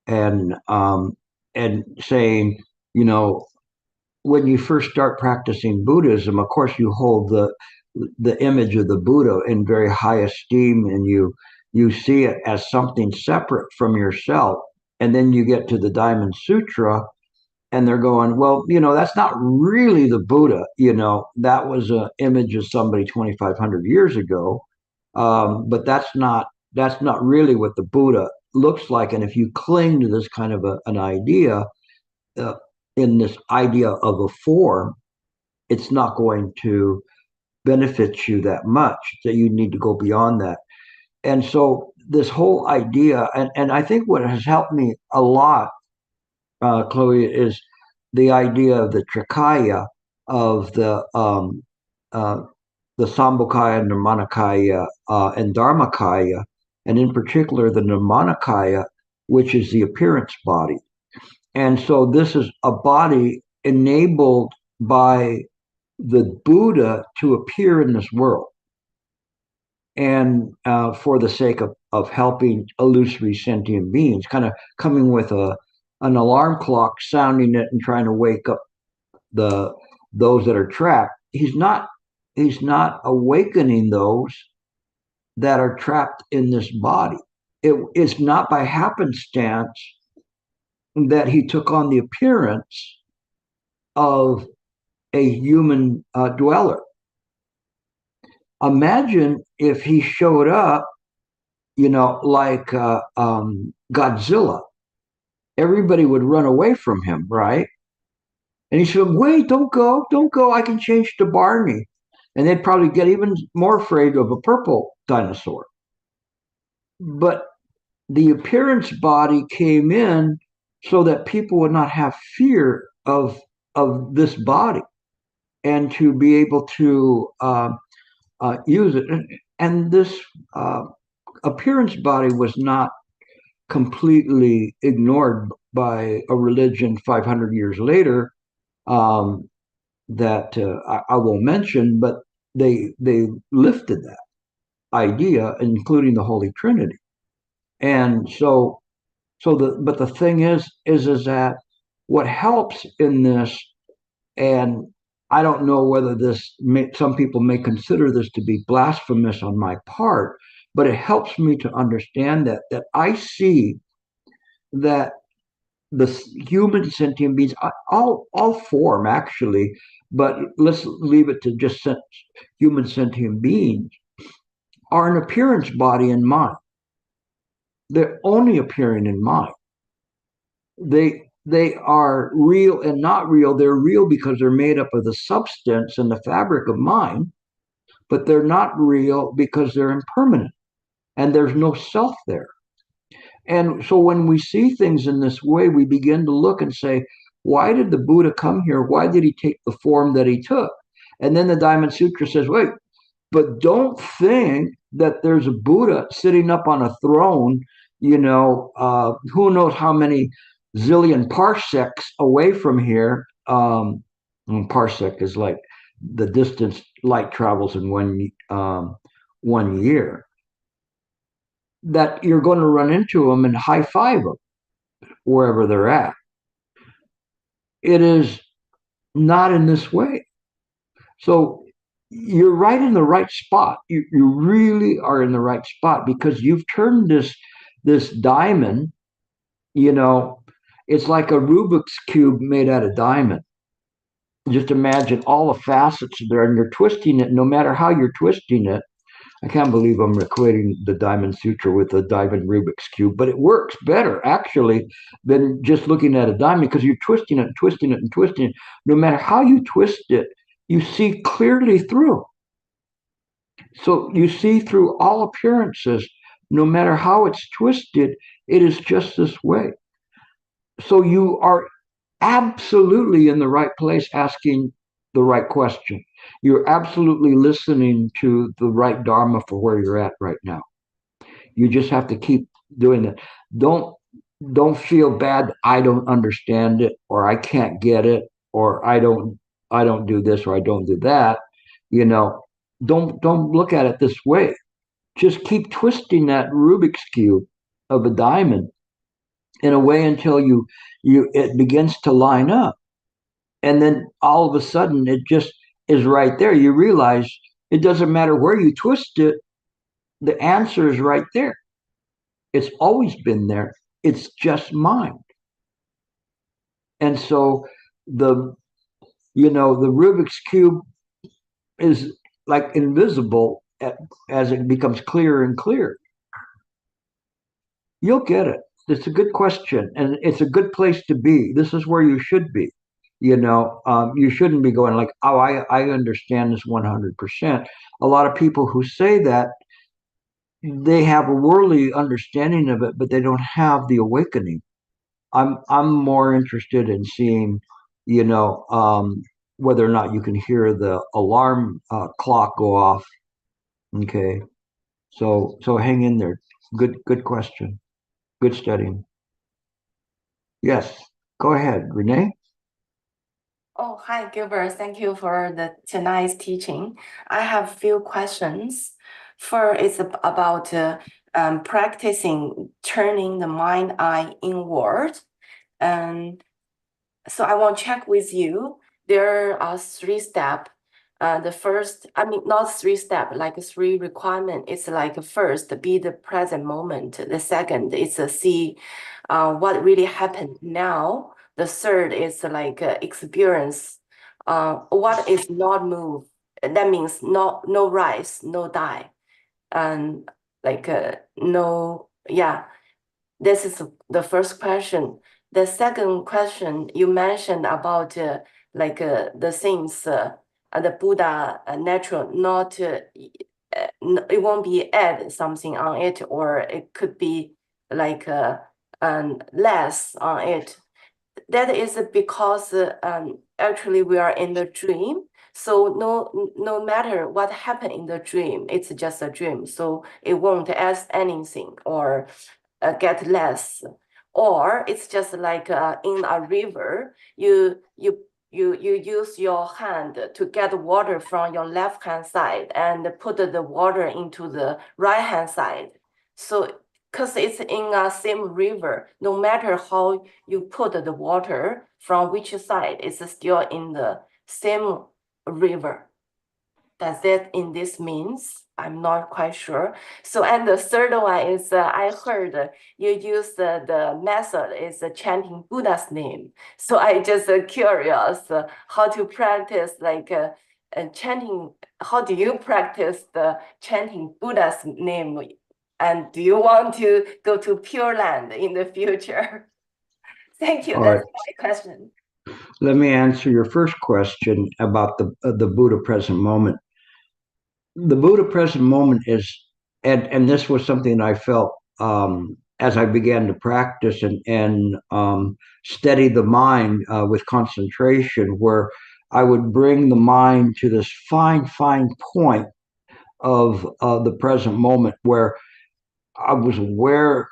and saying, you know, when you first start practicing Buddhism, of course, you hold the image of the Buddha in very high esteem, and you see it as something separate from yourself. And then you get to the Diamond Sutra, and they're going, well, that's not really the Buddha. That was an image of somebody 2,500 years ago, but that's not really what the Buddha looks like. And if you cling to this kind of an idea, uh, in this idea of a form, it's not going to benefit you that much. That you need to go beyond that. And so this whole idea, and I think what has helped me a lot, Chloe, is the idea of the Trikaya, of the Sambhogakaya, Nirmanakaya, and Dharmakaya, and in particular the Nirmanakaya, which is the appearance body. And so this is a body enabled by the Buddha to appear in this world, and for the sake of helping illusory sentient beings, kind of coming with an alarm clock, sounding it and trying to wake up those that are trapped. He's not awakening those that are trapped in this body. It is not by happenstance that he took on the appearance of a human dweller. Imagine if he showed up, like Godzilla. Everybody would run away from him, right? And he said, wait, don't go, don't go. I can change to Barney. And they'd probably get even more afraid of a purple dinosaur. But the appearance body came in so that people would not have fear of this body, and to be able to use it. And this appearance body was not completely ignored by a religion 500 years later, that I won't mention, but they lifted that idea, including the Holy Trinity. And but the thing is that what helps in this, and I don't know whether some people may consider this to be blasphemous on my part, but it helps me to understand that I see that the human sentient beings, all form actually, but let's leave it to just human sentient beings, are an appearance body and mind. They're only appearing in mind. They are real and not real. They're real because they're made up of the substance and the fabric of mind, but they're not real because they're impermanent and there's no self there. And so when we see things in this way, we begin to look and say, why did the Buddha come here? Why did he take the form that he took? And then the Diamond Sutra says, wait, but don't think that there's a Buddha sitting up on a throne, who knows how many zillion parsecs away from here. Parsec is like the distance light travels in 1 year. That you're going to run into them and high five them wherever they're at. It is not in this way. So you're right in the right spot. You really are in the right spot because you've turned this diamond, it's like a Rubik's Cube made out of diamond. Just imagine all the facets there and you're twisting it. No matter how you're twisting it, I can't believe I'm equating the Diamond Sutra with the diamond Rubik's Cube, but it works better actually than just looking at a diamond because you're twisting it and twisting it and twisting it. No matter how you twist it, you see clearly through. So you see through all appearances, no matter how it's twisted, it is just this way. So you are absolutely in the right place asking the right question. You're absolutely listening to the right Dharma for where you're at right now. You just have to keep doing it. Don't feel bad. I don't understand it, or I can't get it, or I don't do this, or I don't do that. Don't look at it this way. Just keep twisting that Rubik's cube of a diamond in a way until it begins to line up. And then all of a sudden it just is right there. You realize it doesn't matter where you twist it, the answer is right there. It's always been there. It's just mind. And so the Rubik's Cube is like invisible as it becomes clearer and clearer. You'll get it. It's a good question, and it's a good place to be. This is where you should be. You shouldn't be going like, oh, I understand this 100%. A lot of people who say that, they have a worldly understanding of it, but they don't have the awakening. I'm more interested in seeing, whether or not you can hear the alarm clock go off. Okay, so hang in there. Good question. Good studying. Yes, go ahead, Renee. Oh, hi, Gilbert. Thank you for tonight's teaching. I have a few questions. First, it's about practicing turning the mind eye inward. And so I want to check with you. There are 3 steps. The first, not 3 steps, like 3 requirements. It's like first, be the present moment. The second is see what really happened now. The third is like experience what is not move. That means no rise, no die. And like no, yeah. This is the first question. The second question you mentioned about the things the Buddha natural, not it won't be add something on it, or it could be like less on it. That is because actually we are in the dream. So no matter what happened in the dream, it's just a dream. So it won't add anything or get less. Or it's just like in a river, you use your hand to get water from your left hand side and put the water into the right hand side. So because it's in a same river, no matter how you put the water from which side, it's still in the same river. Does that in this means? I'm not quite sure. So, and the third one is I heard you use the method is chanting Buddha's name. So I just curious how to practice like chanting. How do you practice the chanting Buddha's name? And do you want to go to Pure Land in the future? Thank you. All That's right. my question. Let me answer your first question about the Buddha present moment. The Buddha present moment is, and this was something I felt as I began to practice and steady the mind with concentration, where I would bring the mind to this fine point of the present moment, where I was aware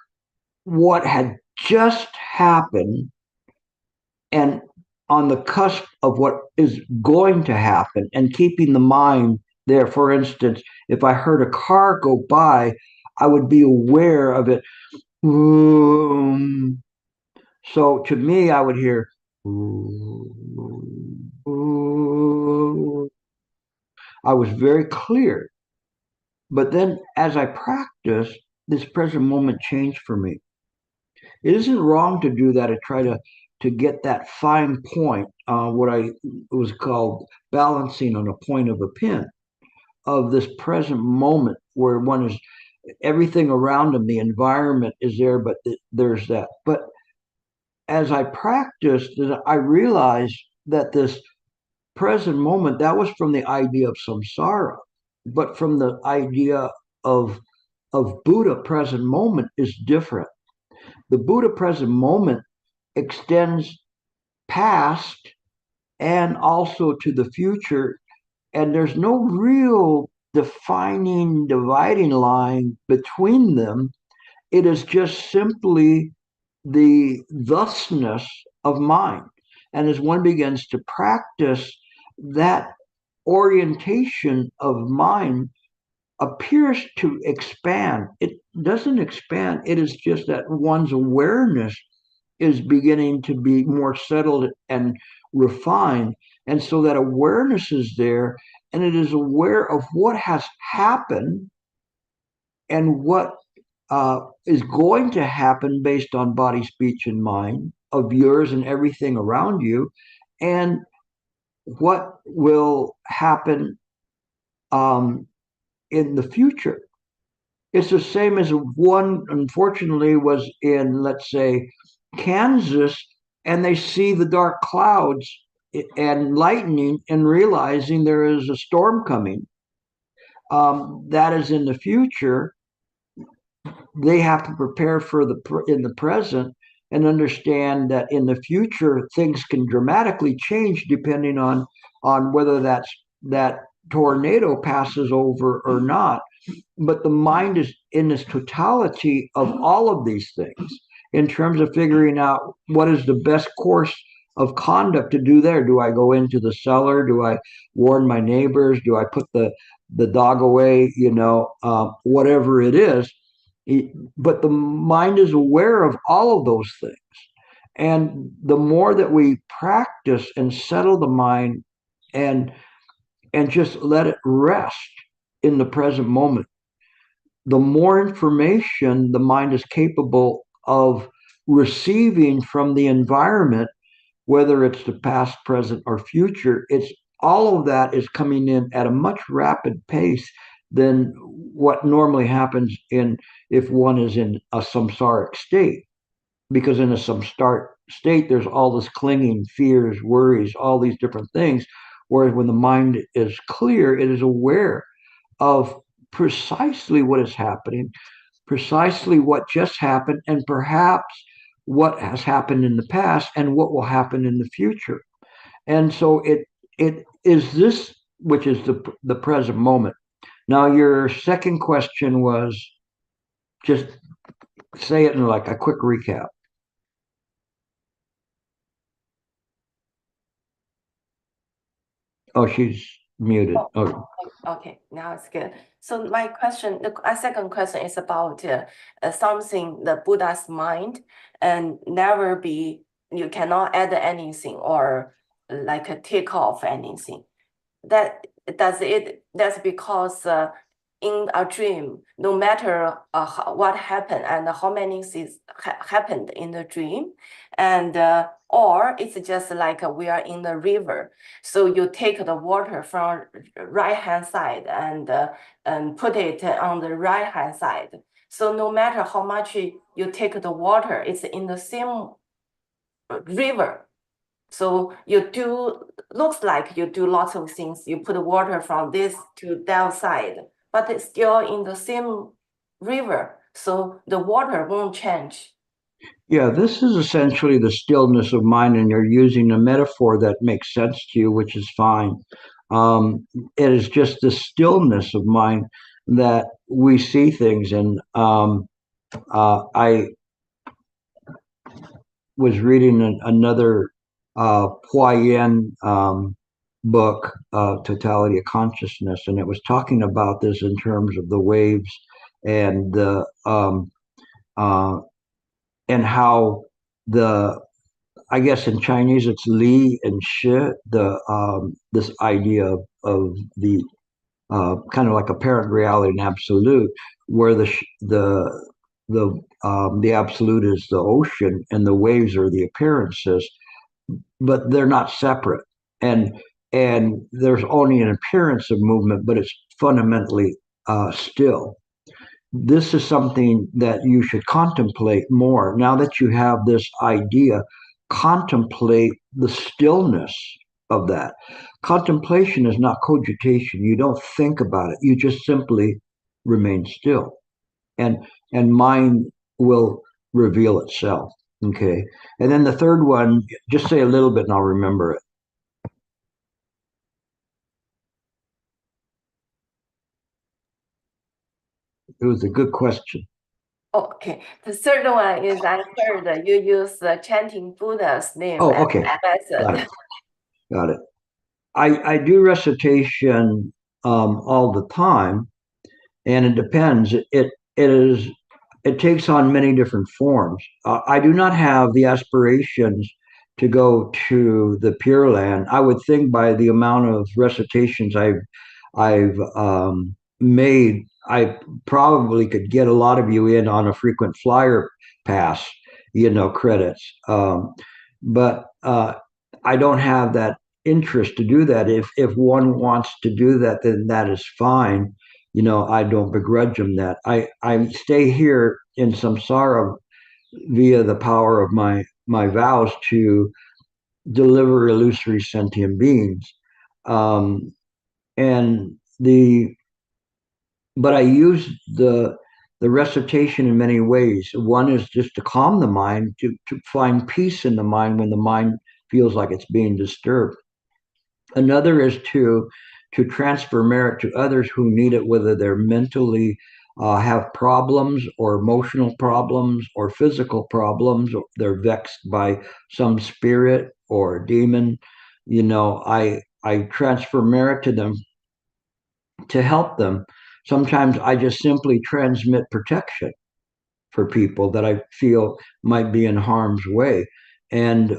what had just happened and on the cusp of what is going to happen, and keeping the mind there. For instance, if I heard a car go by, I would be aware of it. So to me, I would hear. I was very clear. But then as I practiced, this present moment changed for me. It isn't wrong to do that, to try to get that fine point, what I was called balancing on a point of a pin of this present moment where one is everything around them, the environment is there, but there's that. But as I practiced, I realized that this present moment, that was from the idea of samsara, but from the idea of Buddha present moment is different. The Buddha present moment extends past and also to the future, and there's no real defining dividing line between them. It is just simply the thusness of mind. And as one begins to practice, that orientation of mind appears to expand. It doesn't expand, it is just that one's awareness is beginning to be more settled and refined. And so that awareness is there, and it is aware of what has happened and what is going to happen based on body, speech, and mind of yours and everything around you, and what will happen in the future. It's the same as one, unfortunately, was in, let's say, Kansas, and they see the dark clouds and lightning and realizing there is a storm coming. That is in the future. They have to prepare for in the present and understand that in the future things can dramatically change depending on whether that tornado passes over or not. But the mind is in this totality of all of these things in terms of figuring out what is the best course of conduct to do there. Do I go into the cellar? Do I warn my neighbors? Do I put the dog away? Whatever it is. But the mind is aware of all of those things. And the more that we practice and settle the mind and just let it rest in the present moment, the more information the mind is capable of receiving from the environment, whether it's the past, present, or future. It's all of that is coming in at a much rapid pace than what normally happens if one is in a samsaric state. Because in a samsaric state, there's all this clinging, fears, worries, all these different things. Whereas when the mind is clear, it is aware of precisely what is happening, precisely what just happened, and perhaps what has happened in the past and what will happen in the future. And so it is this which is the present moment. Now, your second question was, just say it in like a quick recap. Oh, she's muted. Oh. Okay, now it's good. So my question, the second question is about something the Buddha's mind and never be, you cannot add anything or like a take off anything. that's because in a dream, no matter what happened and how many things happened in the dream, and or it's just like we are in the river. So you take the water from right hand side and put it on the right hand side. So no matter how much you take the water, it's in the same river. So looks like you do lots of things. You put water from this to that side, but it's still in the same river. So the water won't change. Yeah, this is essentially the stillness of mind, and you're using a metaphor that makes sense to you, which is fine. It is just the stillness of mind that we see things. And I was reading another Huayan book, Totality of Consciousness, and it was talking about this in terms of the waves and the and how the I guess in Chinese it's Li and Shi, this idea of the kind of like apparent reality and absolute, where the absolute is the ocean and the waves are the appearances, but they're not separate. And there's only an appearance of movement, but it's fundamentally still. This is something that you should contemplate more. Now that you have this idea, contemplate the stillness of that. Contemplation is not cogitation. You don't think about it. You just simply remain still. And mind will reveal itself. Okay. And then the third one, just say a little bit and I'll remember it. It was a good question. Okay. The third one is I heard you use the chanting Buddha's name Oh, as okay. method. Got it. Got it. I do recitation all the time, and it depends. It takes on many different forms. I do not have the aspirations to go to the Pure Land. I would think by the amount of recitations I've made, I probably could get a lot of you in on a frequent flyer pass, credits. But I don't have that interest to do that. If one wants to do that, then that is fine. I don't begrudge them that. I stay here in samsara via the power of my vows to deliver illusory sentient beings. And but I use the recitation in many ways. One is just to calm the mind, to find peace in the mind when the mind feels like it's being disturbed. Another is to transfer merit to others who need it, whether they're mentally have problems or emotional problems or physical problems, or they're vexed by some spirit or demon. I transfer merit to them to help them. Sometimes I just simply transmit protection for people that I feel might be in harm's way. And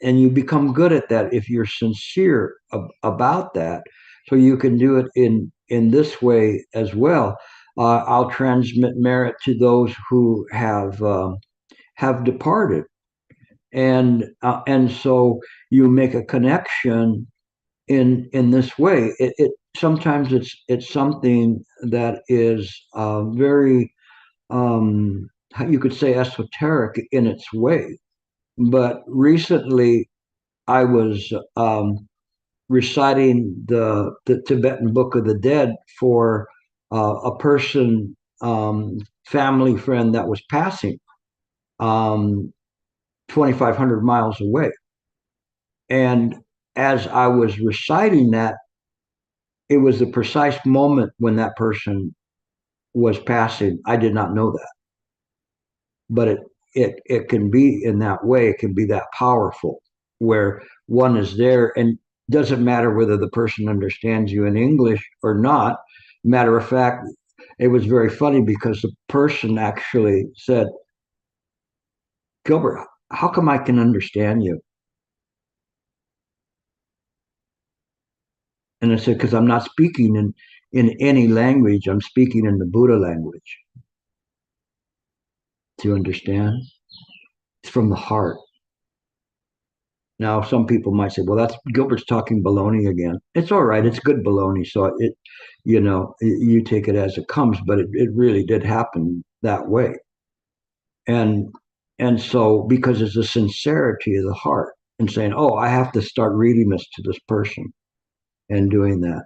you become good at that if you're sincere about that. So you can do it in this way as well. I'll transmit merit to those who have departed, and so you make a connection in this way. It sometimes it's something that is very you could say esoteric in its way. But recently, I was reciting the Tibetan Book of the Dead for a person, family friend that was passing 2,500 miles away. And as I was reciting that, it was the precise moment when that person was passing. I did not know that, but it can be in that way. It can be that powerful, where one is there, and doesn't matter whether the person understands you in English or not. Matter of fact, it was very funny because the person actually said, "Gilbert, how come I can understand you?" And I said, because I'm not speaking in any language, I'm speaking in the Buddha language. Do you understand? It's from the heart. Now, some people might say, well, that's Gilbert's talking baloney again. It's all right. It's good baloney. So you take it as it comes, but it really did happen that way. And so because it's the sincerity of the heart and saying, oh, I have to start reading this to this person and doing that.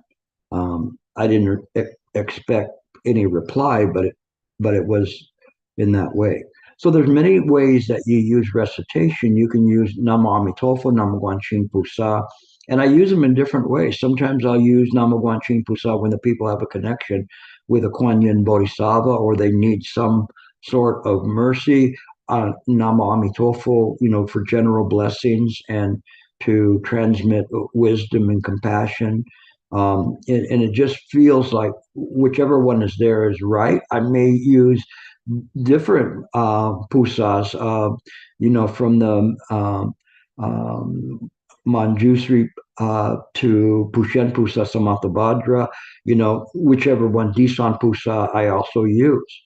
I didn't expect any reply, but it was in that way. So there's many ways that you use recitation. You can use Nama Amitofo, Nama Guanxin Pusa, and I use them in different ways. Sometimes I'll use Nama Guanxin Pusa when the people have a connection with a Kuan Yin Bodhisattva, or they need some sort of mercy. Nama Amitofo, for general blessings and to transmit wisdom and compassion. And it just feels like whichever one is there is right. I may use different pusas, from the Manjusri to Pushen Pusa Samathabhadra, whichever one, Disan Pusa, I also use.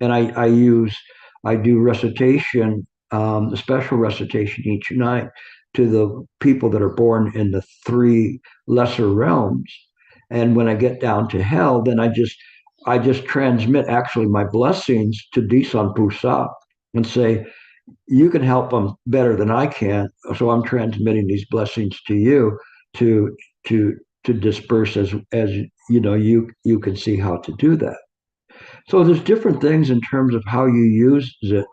And I do recitation, a special recitation each night to the people that are born in the three lesser realms. And when I get down to hell, then I just transmit actually my blessings to Disan Pusa and say, you can help them better than I can. So I'm transmitting these blessings to you to disperse as you can see how to do that. So there's different things in terms of how you use it.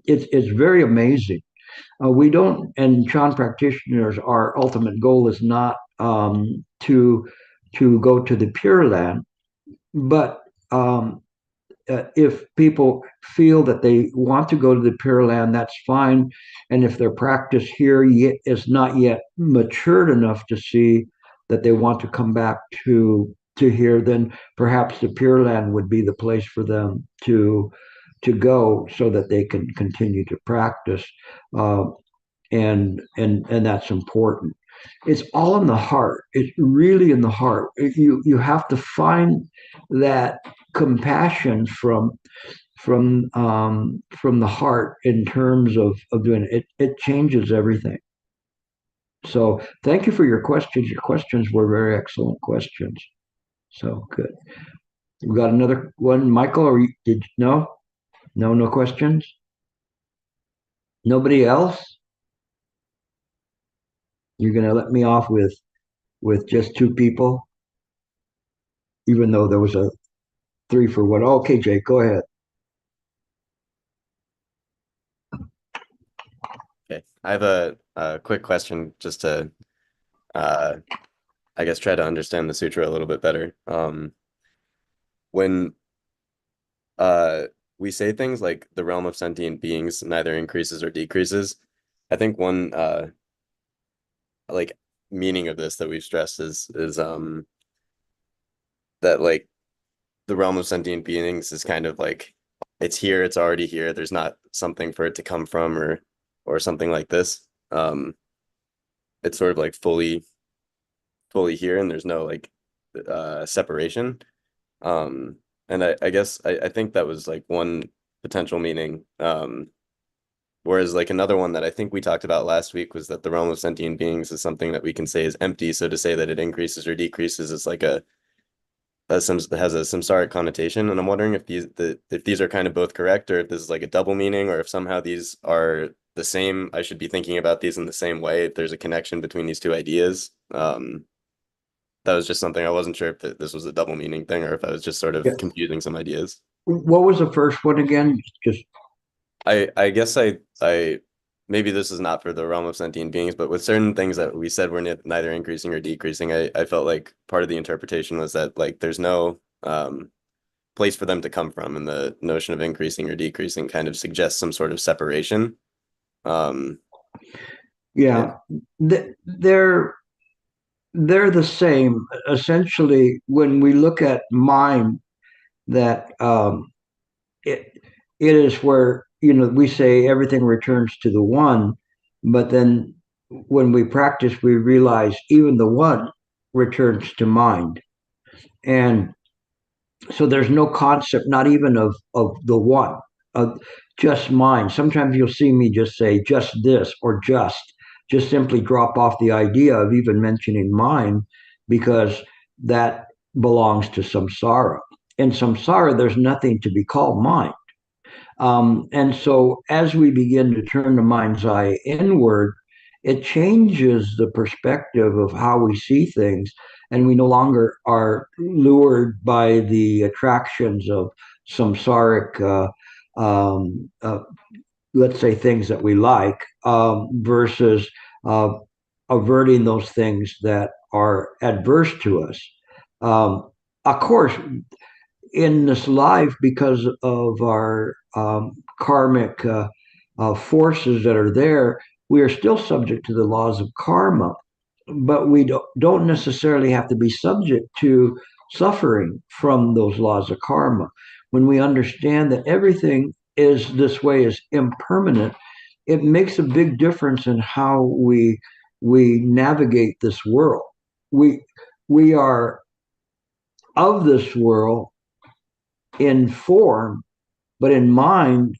It's very amazing. We don't, and Chan practitioners, our ultimate goal is not to go to the Pure Land, but if people feel that they want to go to the Pure Land, that's fine. And if their practice here is not yet matured enough to see that they want to come back to here, then perhaps the Pure Land would be the place for them to go, so that they can continue to practice. And that's important. It's all in the heart. It's really in the heart. You have to find that compassion from the heart in terms of doing it. It changes everything. So thank you for your questions. Your questions were very excellent questions. So good. We got another one, Michael. Or did no questions? Nobody else? You're gonna let me off with just two people, even though there was a 3 for 1. Okay, Jake, go ahead. Okay, I have a quick question just to, I guess, try to understand the sutra a little bit better. When we say things like the realm of sentient beings neither increases or decreases, I think one like meaning of this that we've stressed is that like the realm of sentient beings is kind of like it's here, it's already here. There's not something for it to come from or something like this. It's sort of like fully here, and there's no like separation. And I guess I think that was like one potential meaning. Whereas like another one that I think we talked about last week was that the realm of sentient beings is something that we can say is empty. So to say that it increases or decreases is like has a samsaric connotation. And I'm wondering if these are kind of both correct, or if this is like a double meaning, or if somehow these are the same. I should be thinking about these in the same way, if there's a connection between these two ideas. That was just something I wasn't sure if this was a double meaning thing, or if I was just sort of confusing some ideas. What was the first one again? Just I guess I maybe this is not for the realm of sentient beings, but with certain things that we said were neither increasing or decreasing, I felt like part of the interpretation was that like there's no place for them to come from, and the notion of increasing or decreasing kind of suggests some sort of separation. yeah. They're the same. Essentially, when we look at mind, that it is where we say everything returns to the one, but then when we practice, we realize even the one returns to mind. And so there's no concept, not even of the one, of just mind. Sometimes you'll see me just say just this or just simply drop off the idea of even mentioning mind, because that belongs to samsara. In samsara, there's nothing to be called mind. And so as we begin to turn the mind's eye inward, it changes the perspective of how we see things, and we no longer are lured by the attractions of samsaric, let's say, things that we like, versus averting those things that are adverse to us. Of course, in this life, because of our karmic forces that are there, we are still subject to the laws of karma, but we don't necessarily have to be subject to suffering from those laws of karma. When we understand that everything is this way, is impermanent, it makes a big difference in how we navigate this world. We are of this world in form, but in mind,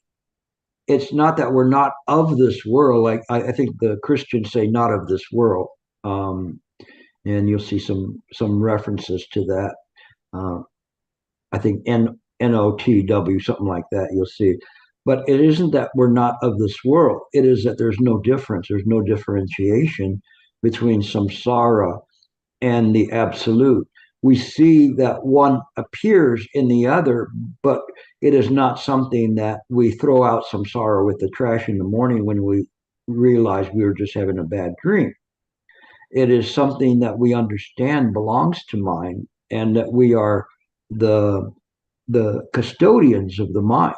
it's not that we're not of this world. Like I think the Christians say, not of this world. And you'll see some references to that. I think NOTW, something like that, you'll see. But it isn't that we're not of this world. It is that there's no difference. There's no differentiation between samsara and the absolute. We see that one appears in the other, but it is not something that we throw out samsara with the trash in the morning when we realize we were just having a bad dream. It is something that we understand belongs to mind, and that we are the custodians of the mind.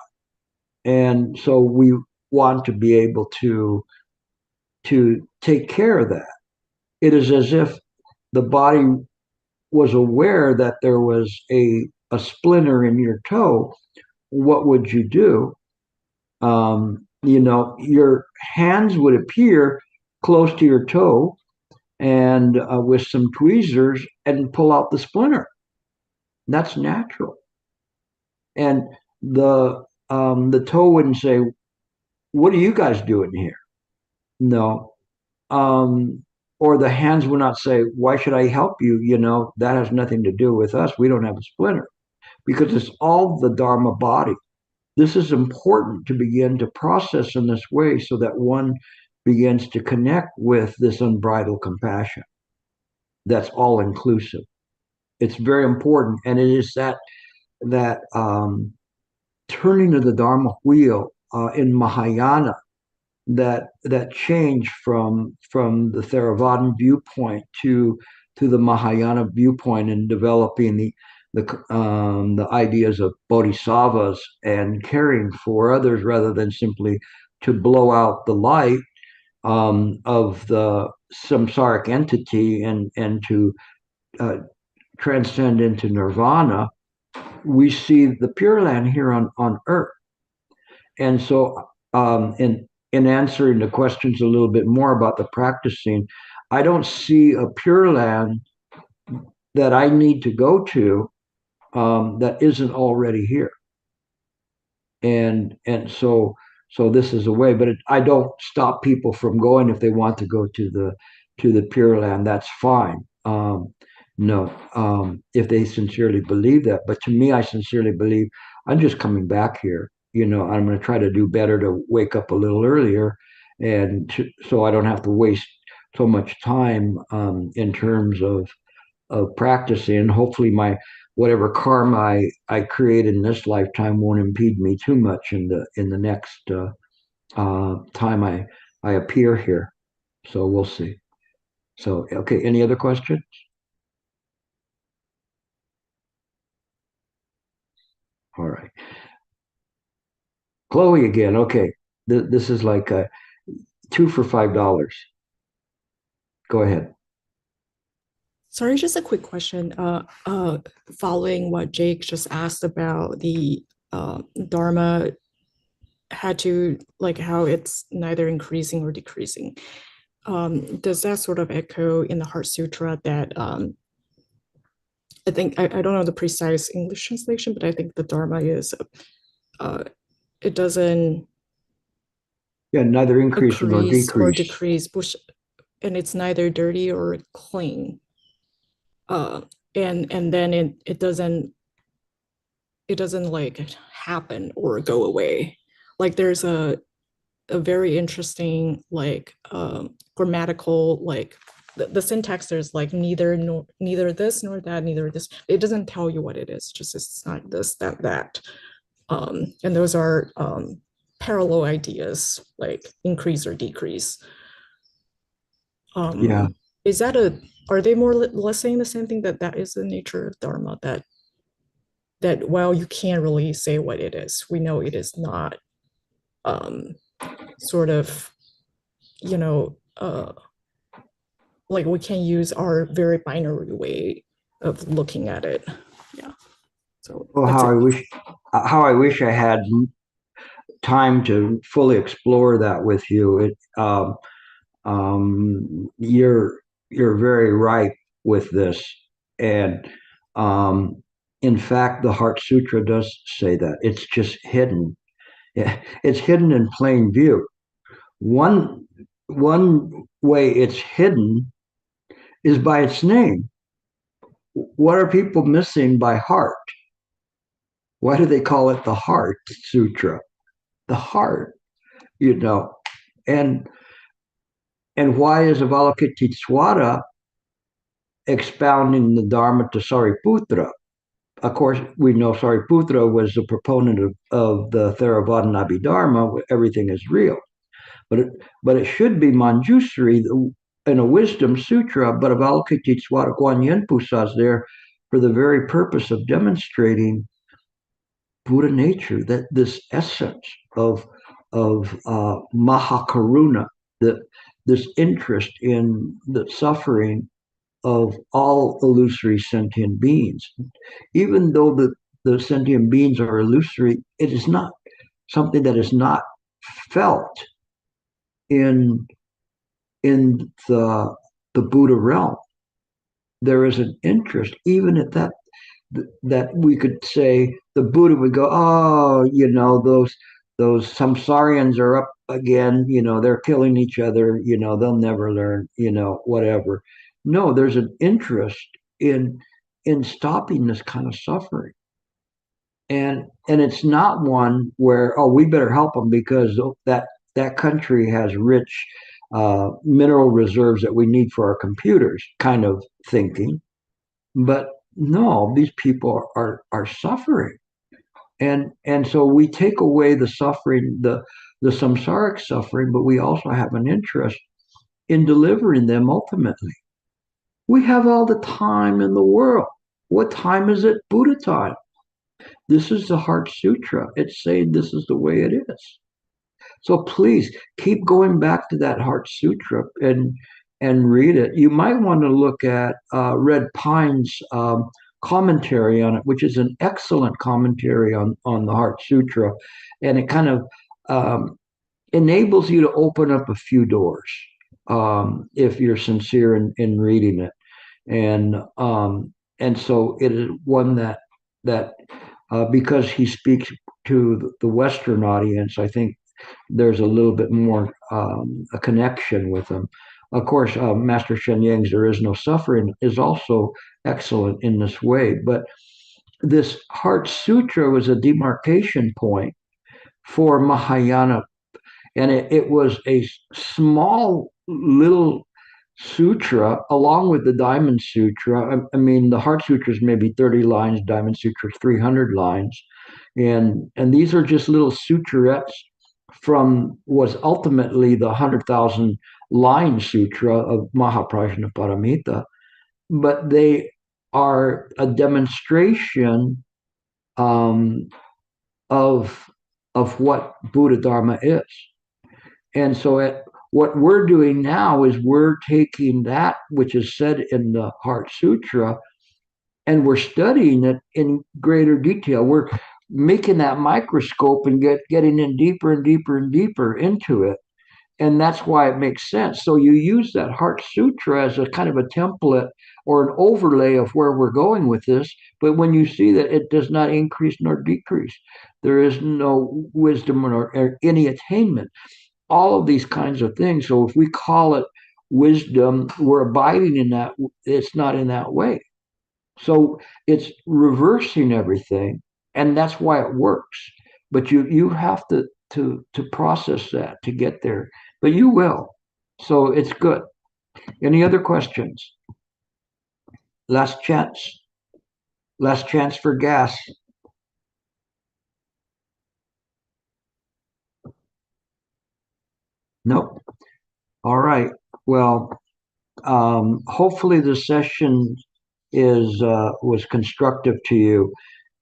And so we want to be able to take care of that. It is as if the body was aware that there was a splinter in your toe. What would you do? Your hands would appear close to your toe, and with some tweezers, and pull out the splinter. That's natural. And the toe wouldn't say, "What are you guys doing here?" No. Or the hands would not say, "Why should I help you? That has nothing to do with us. We don't have a splinter," because it's all the Dharma body. This is important to begin to process in this way, so that one begins to connect with this unbridled compassion that's all inclusive. It's very important, and it is that turning of the Dharma wheel in Mahayana, that change from the Theravadan viewpoint to the Mahayana viewpoint, and developing the ideas of bodhisattvas and caring for others, rather than simply to blow out the light of the samsaric entity and to transcend into nirvana. We see the Pure Land here on earth. And so in answering the questions a little bit more about the practicing, I don't see a Pure Land that I need to go to that isn't already here. And so this is a way, but I don't stop people from going if they want to go to the Pure Land. That's fine. No, if they sincerely believe that. But to me, I sincerely believe I'm just coming back here. I'm going to try to do better to wake up a little earlier, and so I don't have to waste so much time in terms of practicing. Hopefully, my whatever karma I create in this lifetime won't impede me too much in the next time I appear here. So we'll see. So okay, any other questions? All right. Chloe again. Okay. This is like 2 for $5. Go ahead. Sorry, just a quick question. Following what Jake just asked about the Dharma had to, like, how it's neither increasing or decreasing. Does that sort of echo in the Heart Sutra that I think I don't know the precise English translation, but I think the Dharma is it doesn't neither increase nor increase or decrease. decrease, and it's neither dirty or clean. And then it doesn't like happen or go away. Like there's a very interesting like grammatical like the syntax. There's like neither this nor that, neither this. It doesn't tell you what it is. Just it's not this, that. And those are parallel ideas like increase or decrease. Yeah. Is that are they more or less saying the same thing, that is the nature of Dharma, that well, you can't really say what it is. We know it is not sort of, like we can use our very binary way of looking at it. Yeah. So Well, that's it. how I wish I had time to fully explore that with you. You're very ripe with this, and in fact, the Heart Sutra does say that it's just hidden. It's hidden in plain view. One way it's hidden is by its name. What are people missing by heart? Why do they call it the Heart Sutra? The heart, you know, and why is Avalokiteshvara expounding the Dharma to Sariputra? Of course, we know Sariputra was the proponent of the Theravada Abhidharma, everything is real. But it should be Manjusri in a wisdom sutra, but Avalokiteshvara Guanyin Pusa is there for the very purpose of demonstrating Buddha nature, that this essence of Mahakaruna, this interest in the suffering of all illusory sentient beings. Even though the sentient beings are illusory, it is not something that is not felt in the Buddha realm. There is an interest, even at that we could say the Buddha would go, oh, those samsarians are up again, they're killing each other, they'll never learn, whatever. No, there's an interest in stopping this kind of suffering. And it's not one where, oh, we better help them because that country has rich mineral reserves that we need for our computers kind of thinking. But no, these people are suffering. And so we take away the suffering, the samsaric suffering, but we also have an interest in delivering them ultimately. We have all the time in the world. What time is it? Buddha time. This is the Heart Sutra. It's saying this is the way it is. So please keep going back to that Heart Sutra and read it. You might want to look at Red Pine's commentary on it, which is an excellent commentary on the Heart Sutra, and it kind of enables you to open up a few doors if you're sincere in reading it, and so it is one that because he speaks to the Western audience, I think there's a little bit more a connection with them. Of course, Master Shenyang's There Is No Suffering is also excellent in this way. But this Heart Sutra was a demarcation point for Mahayana. And it was a small little sutra along with the Diamond Sutra. I mean, the Heart Sutra is maybe 30 lines, Diamond Sutra is 300 lines. And these are just little suturettes from was ultimately the 100,000 line sutra of Mahaprajna Paramita, but they are a demonstration of what Buddha Dharma is. And so what we're doing now is we're taking that which is said in the Heart Sutra and we're studying it in greater detail. We're making that microscope and getting in deeper and deeper and deeper into it. And that's why it makes sense. So you use that Heart Sutra as a kind of a template or an overlay of where we're going with this. But when you see that it does not increase nor decrease, there is no wisdom or any attainment, all of these kinds of things. So if we call it wisdom, we're abiding in that. It's not in that way. So it's reversing everything, and that's why it works. But you have to process that to get there. But you will. So it's good. Any other questions? Last chance. Last chance for gas. Nope. All right. Well, hopefully the session was constructive to you.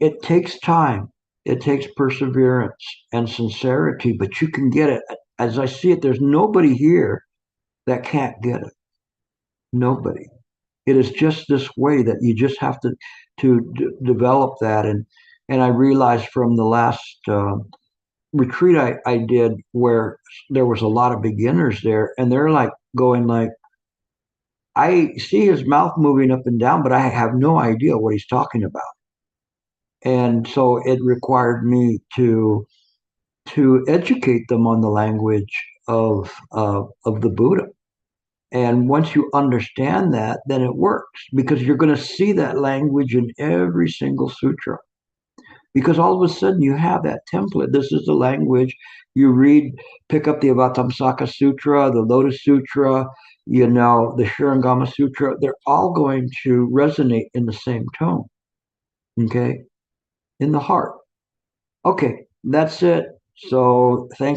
It takes time. It takes perseverance and sincerity, but you can get it. As I see it, there's nobody here that can't get it. Nobody. It is just this way that you just have to develop that. And I realized from the last retreat I did, where there was a lot of beginners there, and they're like going like, I see his mouth moving up and down, but I have no idea what he's talking about. And so it required me to educate them on the language of the Buddha. And once you understand that, then it works, because you're going to see that language in every single sutra. Because all of a sudden you have that template. This is the language you read, pick up the Avatamsaka Sutra, the Lotus Sutra, the Shurangama Sutra. They're all going to resonate in the same tone, okay? In the heart. Okay, that's it. So thank